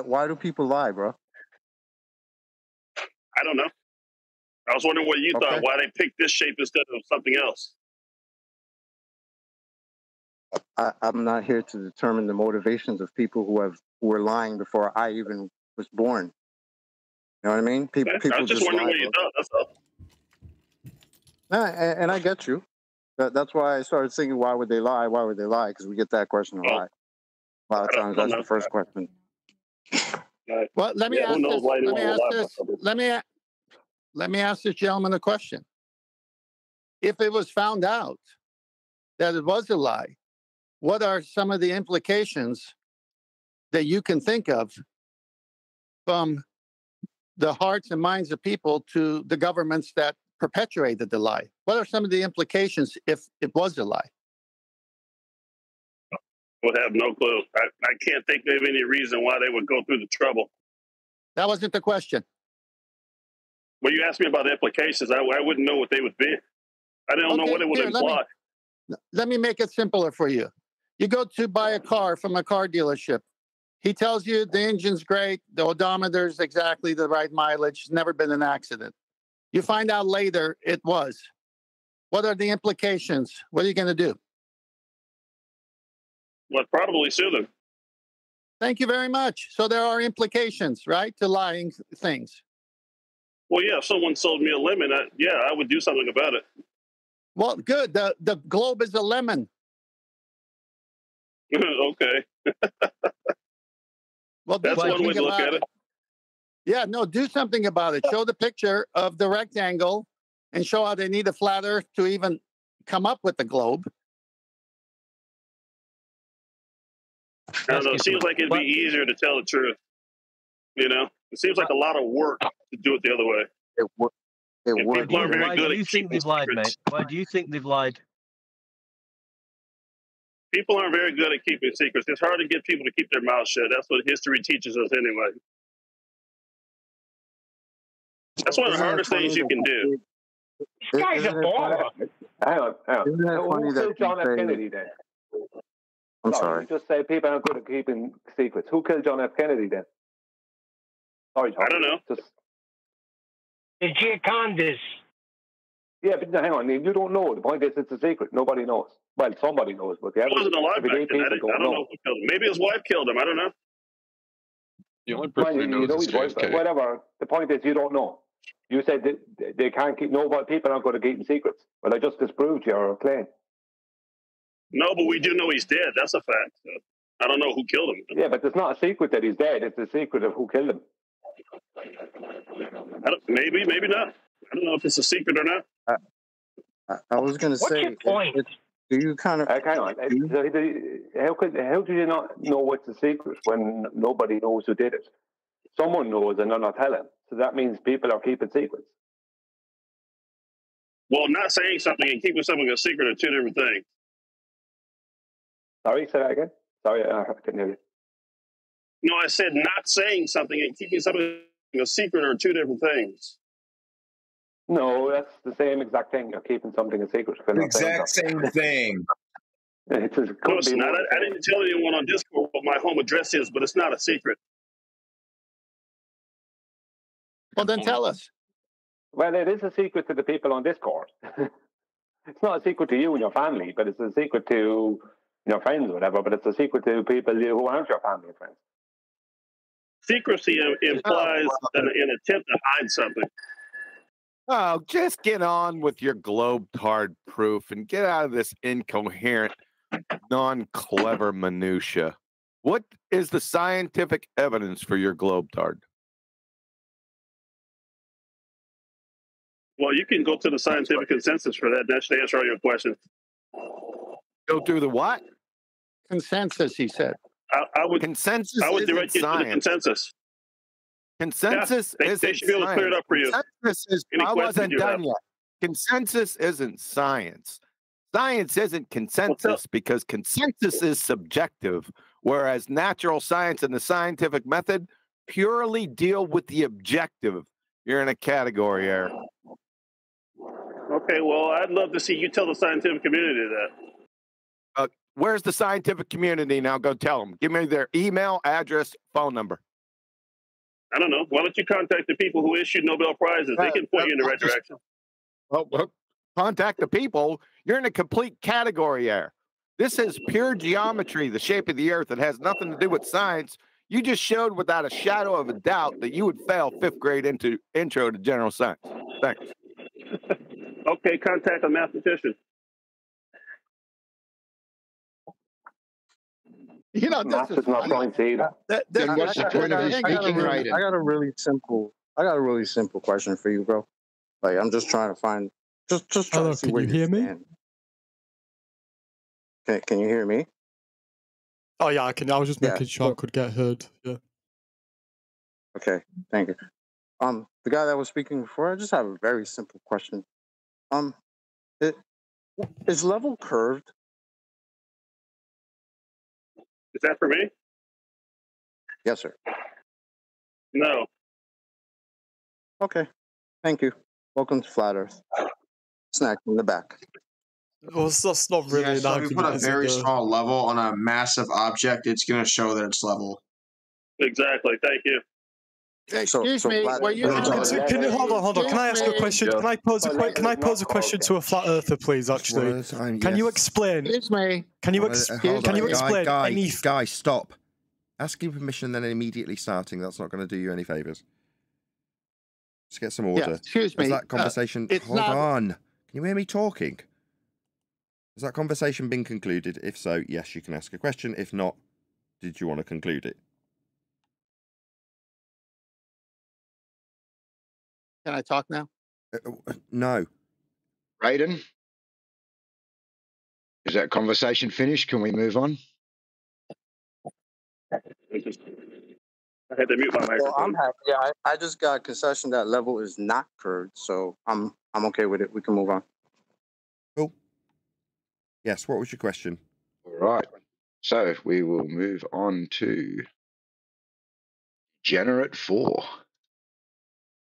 Why do people lie, bro? I don't know. I was wondering what you thought. Why they picked this shape instead of something else. I'm not here to determine the motivations of people who were lying before I even was born. You know what I mean? People I was just wondering what you thought. That's all. And I get you. That's why I started thinking, why would they lie? Why would they lie? Because we get that question a lot. A lot of times, that's the first question. Well, let me ask this. Let me ask this gentleman a question. If it was found out that it was a lie, what are some of the implications that you can think of from the hearts and minds of people to the governments that perpetuated the lie? What are some of the implications if it was a lie? I would have no clue. I can't think of any reason why they would go through the trouble. That wasn't the question. When you asked me about the implications, I wouldn't know what they would be. I don't know what it would imply. Let me make it simpler for you. You go to buy a car from a car dealership. He tells you the engine's great, the odometer's exactly the right mileage, never been an accident. You find out later it was. What are the implications? What are you going to do? Well, probably sue them. Thank you very much. So there are implications, right, to lying things. Well, yeah, if someone sold me a lemon, I would do something about it. Well, good. The globe is a lemon. Okay. Well, that's one way to look at it. Yeah, no, do something about it. Show the picture of the rectangle and show how they need a flat earth to even come up with the globe. I don't know. It seems like it'd be easier to tell the truth. You know, it seems like a lot of work to do it the other way. It would. People are very Why good do you at think they've lied, mate? Why do you think they've lied? People aren't very good at keeping secrets. It's hard to get people to keep their mouths shut. That's what history teaches us anyway. That's one of the hardest things you can do. This guy's a baller. Hang on. Isn't that funny Who killed John F. Kennedy then? I'm sorry. You just say people aren't good at keeping secrets. Who killed John F. Kennedy then? Sorry, John. I don't know. The Giacondas. Yeah, but hang on, you don't know. The point is, it's a secret. Nobody knows. Well, somebody knows, but the He wasn't alive back everyday then. I people don't know who killed him. Maybe his wife killed him. I don't know. The only person who knows is his wife, JFK. whatever. The point is, you don't know. You said that they can't keep. Nobody, people aren't going to keep secrets. Well, I just disproved your claim. No, but we do know he's dead. That's a fact. So I don't know who killed him. Yeah, but it's not a secret that he's dead. It's a secret of who killed him. Maybe, maybe not. I don't know if it's a secret or not. I was going to say, your point? Do you kind of? Hang on. How do you not know what's a secret when nobody knows who did it? Someone knows and they're not telling. So that means people are keeping secrets. Well, not saying something and keeping something a secret are two different things. Sorry, say that again. Sorry, I couldn't hear you. No, I said not saying something and keeping something a secret are two different things. No, that's the same exact thing. You're keeping something a secret. Exact same thing. No, it's not. I didn't tell anyone on Discord what my home address is, but it's not a secret. Well, then tell us. Well, it is a secret to the people on Discord. It's not a secret to you and your family, but it's a secret to your friends or whatever, but it's a secret to people who aren't your family and friends. Secrecy implies an attempt to hide something. Oh, just get on with your globe-tard proof and get out of this incoherent, non-clever minutia. What is the scientific evidence for your globe-tard? Well, you can go to the scientific consensus for that. That should answer all your questions. Go through the what? Consensus, he said. I would consensus. I would isn't direct you to the science. consensus. Consensus Yeah, isn't they should be able to clear it up for you. Consensus is, Any I questions wasn't you done have? yet. Consensus isn't science. Science isn't consensus because consensus is subjective, whereas natural science and the scientific method purely deal with the objective. You're in a category error. Okay, well, I'd love to see you tell the scientific community that. Where's the scientific community now? Go tell them. Give me their email, address, phone number. I don't know. Why don't you contact the people who issued Nobel Prizes? They can point you in the right direction. Well, contact the people. You're in a complete category error. This is pure geometry, the shape of the earth. It has nothing to do with science. You just showed without a shadow of a doubt that you would fail 5th grade into intro to general science. Thanks. Okay, contact a mathematician. You know, this is not science either. I got a really simple question for you, bro. Like, I'm just trying to find, just trying Hello, to see can where you hear me? stand. Can you hear me? Oh yeah, I can. I was just making sure I could get heard. Yeah. Okay, thank you. The guy that was speaking before, I just have a very simple question. Is level curved? Is that for me? Yes, sir. No. Okay, thank you. Welcome to Flat Earth. Snack in the back. Well, that's not really an so if we put argument. a very small level on a massive object, it's going to show that it's level. Exactly. Thank you. Excuse me. Were you Can you hold on? Can I ask a question? Can I pose a question to a flat earther, please? Actually, can you explain? Excuse me. Can you explain any? Guys, stop. Asking permission, then immediately starting. That's not going to do you any favors. Let's get some order. Yeah, excuse me. Has that conversation? Hold on. Can you hear me talking? Has that conversation been concluded? If so, yes, you can ask a question. If not, did you want to conclude it? Can I talk now? No. Raiden? Is that conversation finished? Can we move on? I had to mute my microphone. Well, I'm happy. Yeah, I just got concession that level is not curved, so I'm okay with it. We can move on. Cool. Yes. What was your question? All right. So we will move on to Generate 4.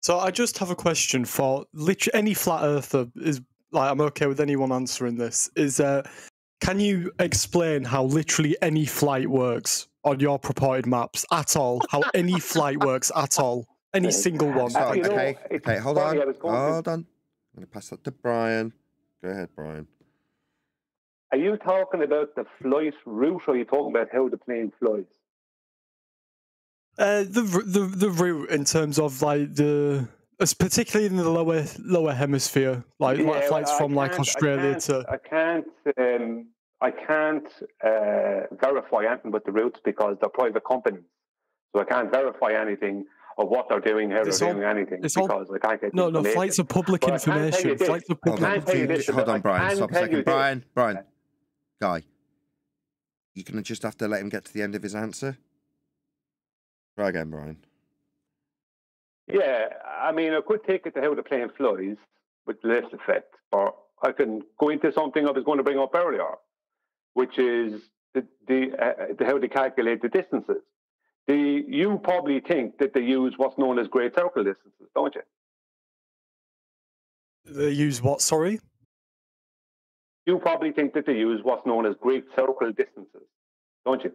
So I just have a question for literally any flat earther. Is like I'm okay with anyone answering this. Is can you explain how literally any flight works on your purported maps at all? How any flight works at all? Any single one? Okay. Hold on. I'm going to pass that to Brian. Go ahead, Brian. Are you talking about the flight route, or are you talking about how the plane flies? The route in terms of like particularly in the lower hemisphere, like flights from like Australia to. I can't verify anything with the routes because they're private companies, so I can't verify anything of what they're doing, how they're doing anything, because I can't get no, flights are public information. Flights are public information. Hold on, Brian. Stop a second. Brian. Guy, you're going to just have to let him get to the end of his answer. Try again, Brian. Yeah, I mean, I could take it to how the plane flies with less effect, or I can go into something I was going to bring up earlier, which is how they calculate the distances. You probably think that they use what's known as great circle distances, don't you? They use what, sorry? You probably think that they use what's known as great circle distances, don't you?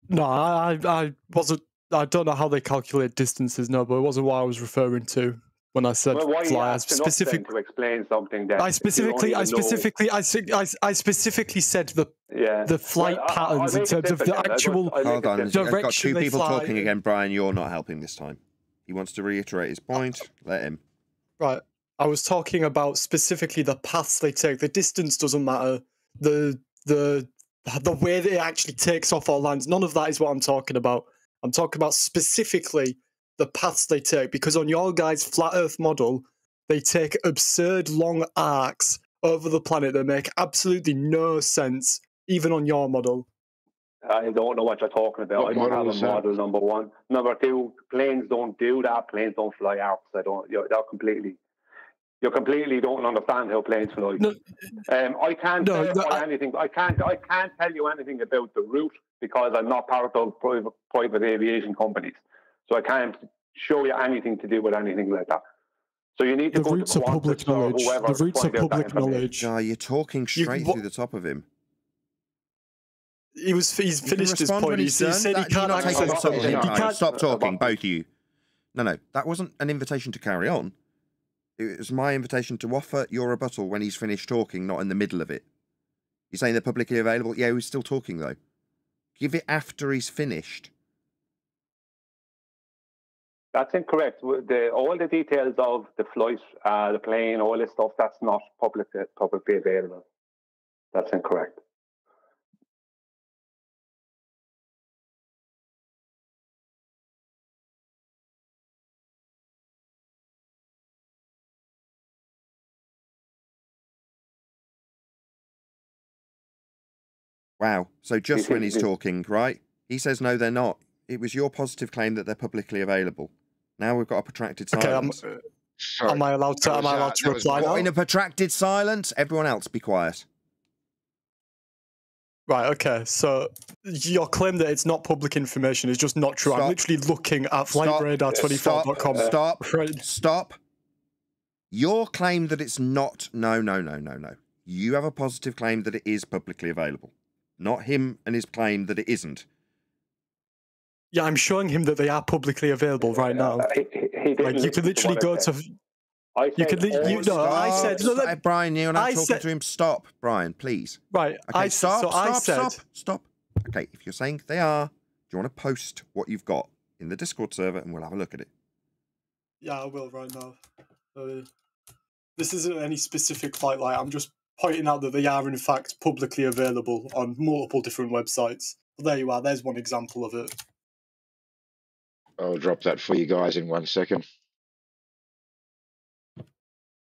No, I wasn't. I don't know how they calculate distances, no, but it wasn't what I was referring to when I said fly. To explain something that I specifically said the flight patterns in terms of the actual. Hold on, I've got two people talking again. Brian, you're not helping this time. He wants to reiterate his point. Let him. Right. I was talking about specifically the paths they take. The distance doesn't matter. The way that it actually takes off or lands, none of that is what I'm talking about. I'm talking about specifically the paths they take, because on your guys' flat Earth model, they take absurd long arcs over the planet that make absolutely no sense, even on your model. I don't know what you're talking about. I don't have a model, number one. Number two, planes don't do that. Planes don't fly arcs. You completely don't understand how planes fly. No, I can't verify anything. I can't tell you anything about the route because I'm not part of private aviation companies. So I can't show you anything to do with anything like that. So you need to go to Qantas or whoever. The routes are public knowledge. You're talking straight through the top of him. He's finished his point. He said he can't access. Stop talking, both of you. No, that wasn't an invitation to carry on. It was my invitation to offer your rebuttal when he's finished talking, not in the middle of it. You're saying they're publicly available? Yeah, he's still talking, though. Give it after he's finished. That's incorrect. All the details of the flight, the plane, all this stuff, that's not publicly available. That's incorrect. Wow. So just when he's talking, right? He says, no, they're not. It was your positive claim that they're publicly available. Now we've got a protracted silence. Okay, am I allowed to reply now? In a protracted silence, everyone else be quiet. Right, okay. So your claim that it's not public information is just not true. I'm literally looking at flightradar24.com. Stop. Your claim that it's not... No. You have a positive claim that it is publicly available. Not him and his claim that it isn't. Yeah, I'm showing him that they are publicly available right now. You could literally go to... I said... Brian, you're not talking to him. Stop, Brian, please. Right. Okay, stop. Okay, if you're saying they are, do you want to post what you've got in the Discord server and we'll have a look at it? Yeah, I will right now. This isn't any specific flight light. I'm just pointing out that they are, in fact, publicly available on multiple different websites. But there you are. There's one example of it. I'll drop that for you guys in 1 second.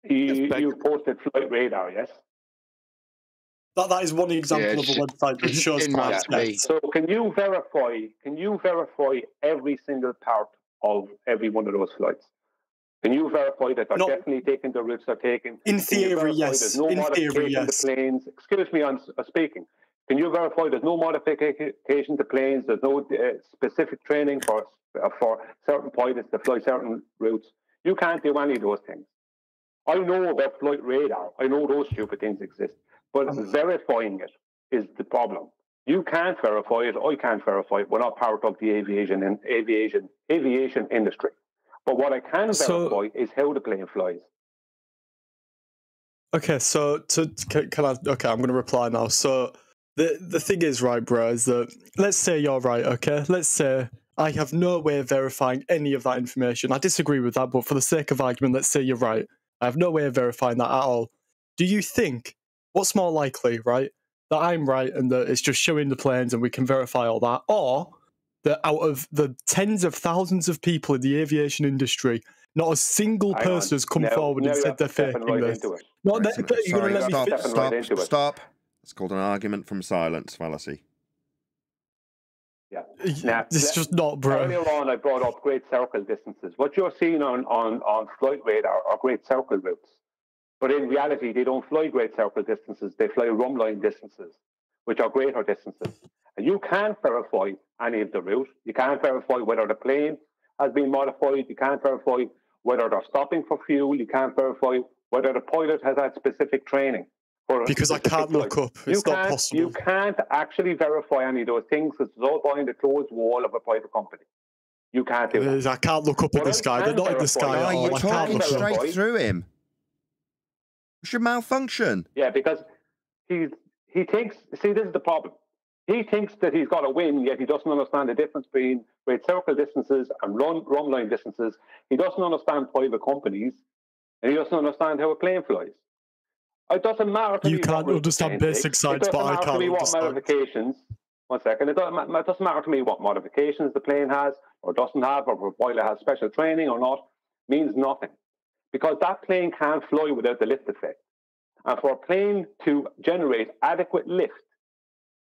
You posted Flight Radar, yes? That is one example of a website that shows flights. So can you verify every single part of every one of those flights? Can you verify that they're definitely taking the routes they're taking? In theory, yes. In theory, yes. The planes. Excuse me, I'm speaking. Can you verify there's no modification to planes? There's no specific training for certain pilots to fly certain routes? You can't do any of those things. I know about Flight Radar. I know those stupid things exist. But verifying it is the problem. You can't verify it. I can't verify it. We're not part of the aviation industry. But what I can verify is how the plane flies. Okay, so can I? Okay, I'm going to reply now. So the thing is, right, bro, is that let's say you're right. Okay, let's say I have no way of verifying any of that information. I disagree with that, but for the sake of argument, let's say you're right. I have no way of verifying that at all. Do you think what's more likely, right, that I'm right and that it's just showing the planes and we can verify all that, or that out of the tens of thousands of people in the aviation industry, not a single person has come forward and said they're faking this? Not that, you're Sorry, gonna let me stop. It's called an argument from silence fallacy. Yeah. It's just not, bro. Earlier on, I brought up great circle distances. What you're seeing on flight radar are great circle routes. But in reality, they don't fly great circle distances. They fly run line distances, which are greater distances. And you can't verify any of the route. You can't verify whether the plane has been modified. You can't verify whether they're stopping for fuel. You can't verify whether the pilot has had specific training. Because I can't look up. It's not possible. You can't actually verify any of those things because it's all behind the closed wall of a private company. You can't do that. I can't look up at this guy. They're not in the sky at all. You're I can't talking look straight up. through him. It should malfunction. Yeah, because he thinks. See, this is the problem. He thinks that he's got to win, yet he doesn't understand the difference between great circle distances and run line distances. He doesn't understand private companies, and he doesn't understand how a plane flies. It doesn't matter to me. You can't understand basic science, but I can't understand. Modifications. One second. It doesn't matter to me what modifications the plane has or doesn't have, or whether it has special training or not. Means nothing, because that plane can't fly without the lift effect. And for a plane to generate adequate lift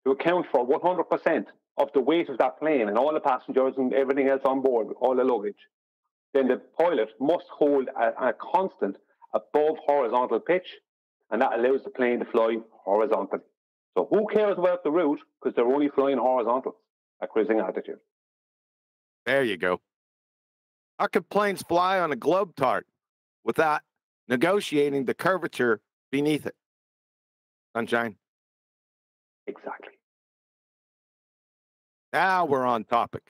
to account for 100% of the weight of that plane and all the passengers and everything else on board, all the luggage, then the pilot must hold a constant above horizontal pitch, and that allows the plane to fly horizontally. So who cares about the route, because they're only flying horizontal at cruising altitude. There you go. How can planes fly on a globe-tart without negotiating the curvature beneath it? Sunshine? Exactly. Now we're on topic.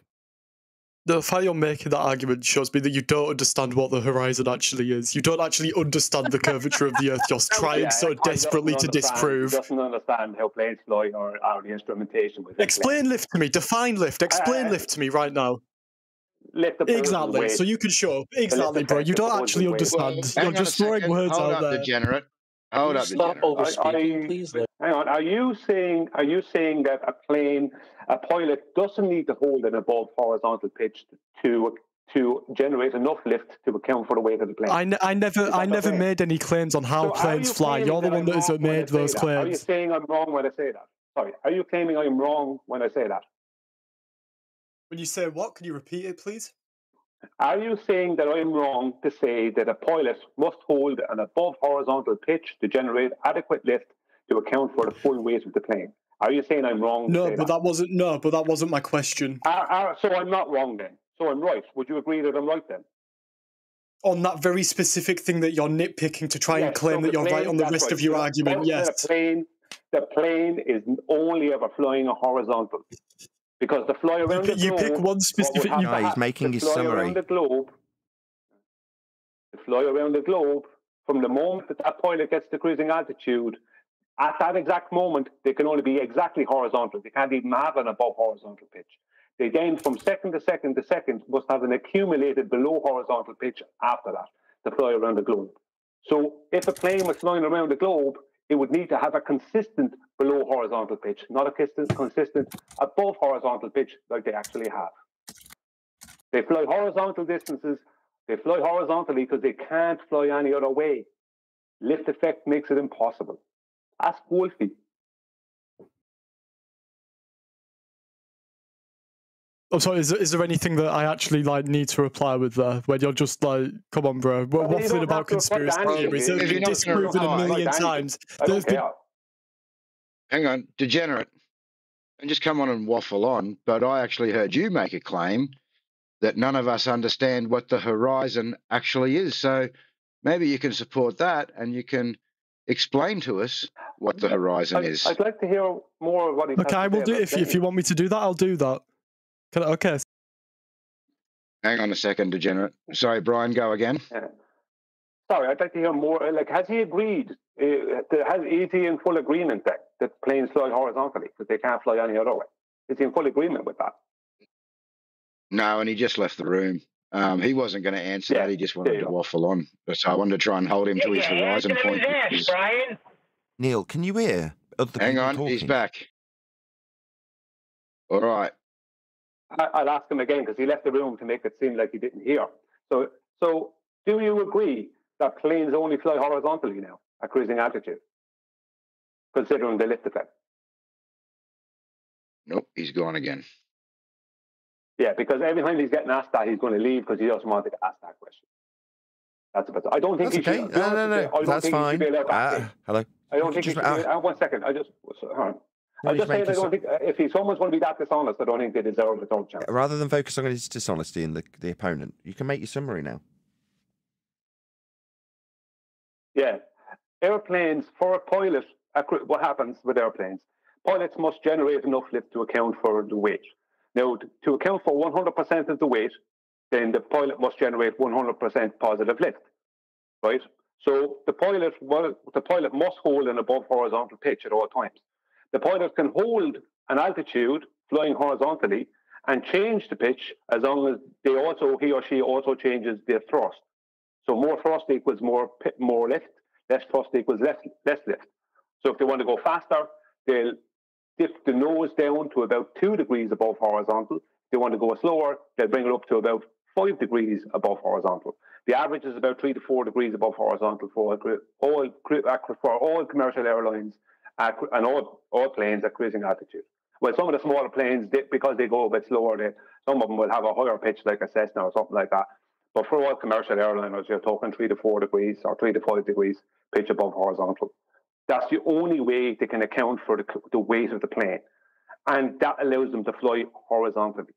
The fact you're making that argument shows me that you don't understand what the horizon actually is. You don't actually understand the curvature of the Earth. You're trying so desperately to disprove. He doesn't understand how planes fly or the instrumentation. Explain lift to me. Define lift. Explain lift to me right now. Exactly. So you can show. Exactly, bro. You don't actually understand. You're just throwing words out there. Degenerate. Hold up, stop overspeaking, please. Hang on. Are you saying that a pilot doesn't need to hold an above horizontal pitch to generate enough lift to account for the weight of the plane? I never made any claims on how planes fly. You're the one that has made those claims. Are you saying I'm wrong when I say that? Sorry. Are you claiming I'm wrong when I say that? When you say what? Can you repeat it, please? Are you saying that I'm wrong to say that a pilot must hold an above horizontal pitch to generate adequate lift to account for the full weight of the plane? Are you saying I'm wrong? No, but that wasn't my question. So I'm not wrong then. So I'm right. Would you agree that I'm right then? On that very specific thing that you're nitpicking to try and claim that you're right on the rest of your argument, yes. The plane is only ever flying a horizontal. Because the fly around the globe... You pick one specific... he's making his summary. The fly around the globe, from the moment that pilot gets to cruising altitude, at that exact moment, they can only be exactly horizontal. They can't even have an above horizontal pitch. They then, from second to second to second, must have an accumulated below horizontal pitch after that to fly around the globe. So if a plane was flying around the globe, it would need to have a consistent below horizontal pitch, not a consistent above horizontal pitch like they actually have. They fly horizontal distances. They fly horizontally because they can't fly any other way. Lift effect makes it impossible. Ask Wolfie. I'm sorry, is there anything that I actually need to reply with there? When you're just like, come on, bro, we're waffling about conspiracy theories. It's been disproven a million times. Hang on, degenerate. And just come on and waffle on, but I actually heard you make a claim that none of us understand what the horizon actually is. So maybe you can support that and you can explain to us what the horizon is. I'd like to hear more of what he has to say. Okay, I will do it. If you want me to do that, I'll do that. Okay. Hang on a second, degenerate. Sorry, Brian, go again. Yeah. Sorry, I'd like to hear more. Like, has he agreed? Is he in full agreement that planes fly horizontally because they can't fly any other way? Is he in full agreement with that? No, and he just left the room. He wasn't going to answer that. He just wanted to waffle on. So I wanted to try and hold him to his horizon point. Brian. Neil, can you hear other Hang people on, talking? he's back. All right. I'll ask him again because he left the room to make it seem like he didn't hear. So do you agree that planes only fly horizontally now at cruising altitude, considering the lift effect? Nope, he's gone again. Yeah, because every time he's getting asked that, he's going to leave because he doesn't want to ask that question. That's a bit. I don't think That's he okay. should. No. That's fine. Hello. I don't think he should. 1 second. I just saying. I don't think if someone's going to be that dishonest, I don't think they deserve a third chance. Rather than focus on his dishonesty and the opponent, you can make your summary now. Yeah, airplanes for a pilot. What happens with airplanes? Pilots must generate enough lift to account for the weight. Now, to account for 100% of the weight, then the pilot must generate 100% positive lift, right? So the pilot must hold an above horizontal pitch at all times. The pilot can hold an altitude flying horizontally and change the pitch as long as he or she also changes their thrust. So more thrust equals more lift, less thrust equals less lift. So if they want to go faster, they'll dip the nose down to about 2 degrees above horizontal. If they want to go slower, they'll bring it up to about 5 degrees above horizontal. The average is about 3 to 4 degrees above horizontal for all commercial airlines and all planes at cruising altitude. Well, some of the smaller planes, because they go a bit slower, some of them will have a higher pitch like a Cessna or something like that. But for all commercial airliners, you're talking 3 to 4 degrees or 3 to 5 degrees pitch above horizontal. That's the only way they can account for the weight of the plane. And that allows them to fly horizontally.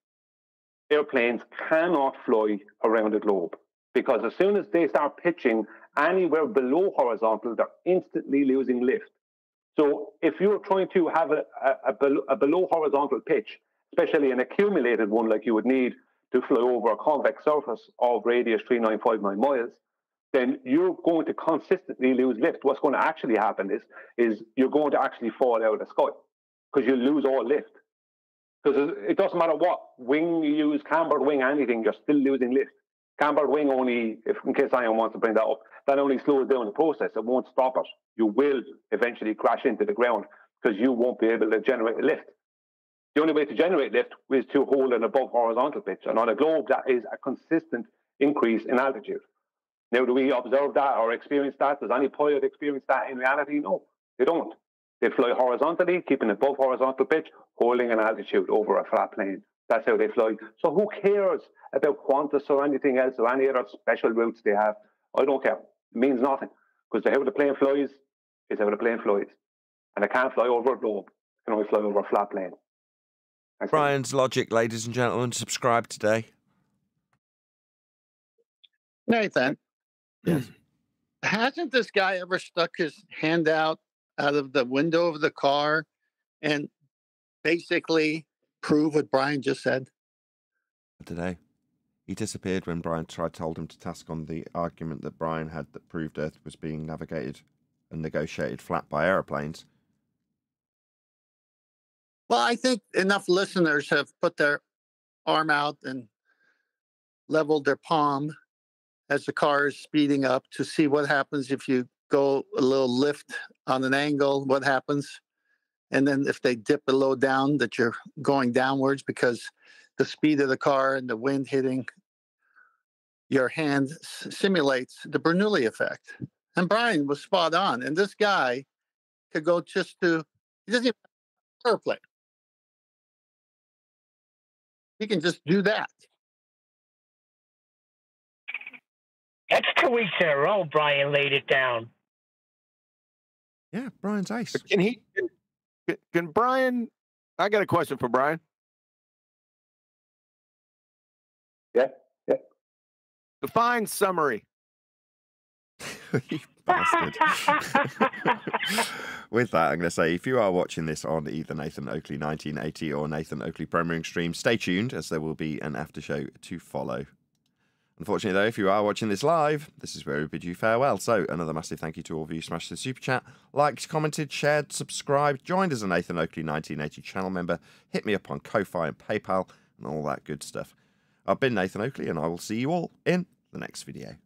Airplanes cannot fly around the globe because as soon as they start pitching anywhere below horizontal, they're instantly losing lift. So if you're trying to have a below horizontal pitch, especially an accumulated one like you would need to fly over a convex surface of radius 3959 miles, then you're going to consistently lose lift. What's going to actually happen is you're going to actually fall out of the sky because you lose all lift. Because it doesn't matter what wing you use, cambered wing, anything, you're still losing lift. Cambered wing only, in case anyone wants to bring that up, that only slows down the process. It won't stop it. You will eventually crash into the ground because you won't be able to generate lift. The only way to generate lift is to hold an above horizontal pitch. And on a globe, that is a consistent increase in altitude. Now, do we observe that or experience that? Does any pilot experience that in reality? No, they don't. They fly horizontally, keeping above horizontal pitch, holding an altitude over a flat plane. That's how they fly. So who cares about Qantas or anything else or any other special routes they have? I don't care. It means nothing. Because how the plane flies is how the plane flies. And it can't fly over a globe. It can only fly over a flat plane. Thanks. Brian's Logic, ladies and gentlemen. Subscribe today. Nathan. Yes. Hasn't this guy ever stuck his hand out of the window of the car and basically prove what Brian just said? Today. He disappeared when Brian told him to task on the argument that Brian had that proved Earth was being navigated and negotiated flat by aeroplanes. Well, I think enough listeners have put their arm out and leveled their palm as the car is speeding up to see what happens if you go a little lift on an angle, what happens. And then if they dip a low down, that you're going downwards because the speed of the car and the wind hitting your hand simulates the Bernoulli effect. And Brian was spot on. And this guy could go he doesn't even have an airplane. He can just do that. That's 2 weeks in a row Brian laid it down. Yeah, Brian's ace. Can Brian, I got a question for Brian. Yeah. Define summary. You bastard. With that, I'm going to say, if you are watching this on either Nathan Oakley 1980 or Nathan Oakley Premiering stream, stay tuned as there will be an after show to follow. Unfortunately, though, if you are watching this live, this is where we bid you farewell. So, another massive thank you to all of you who smashed the super chat, liked, commented, shared, subscribed, joined as a Nathan Oakley 1980 channel member, hit me up on Ko-Fi and PayPal, and all that good stuff. I've been Nathan Oakley, and I will see you all in the next video.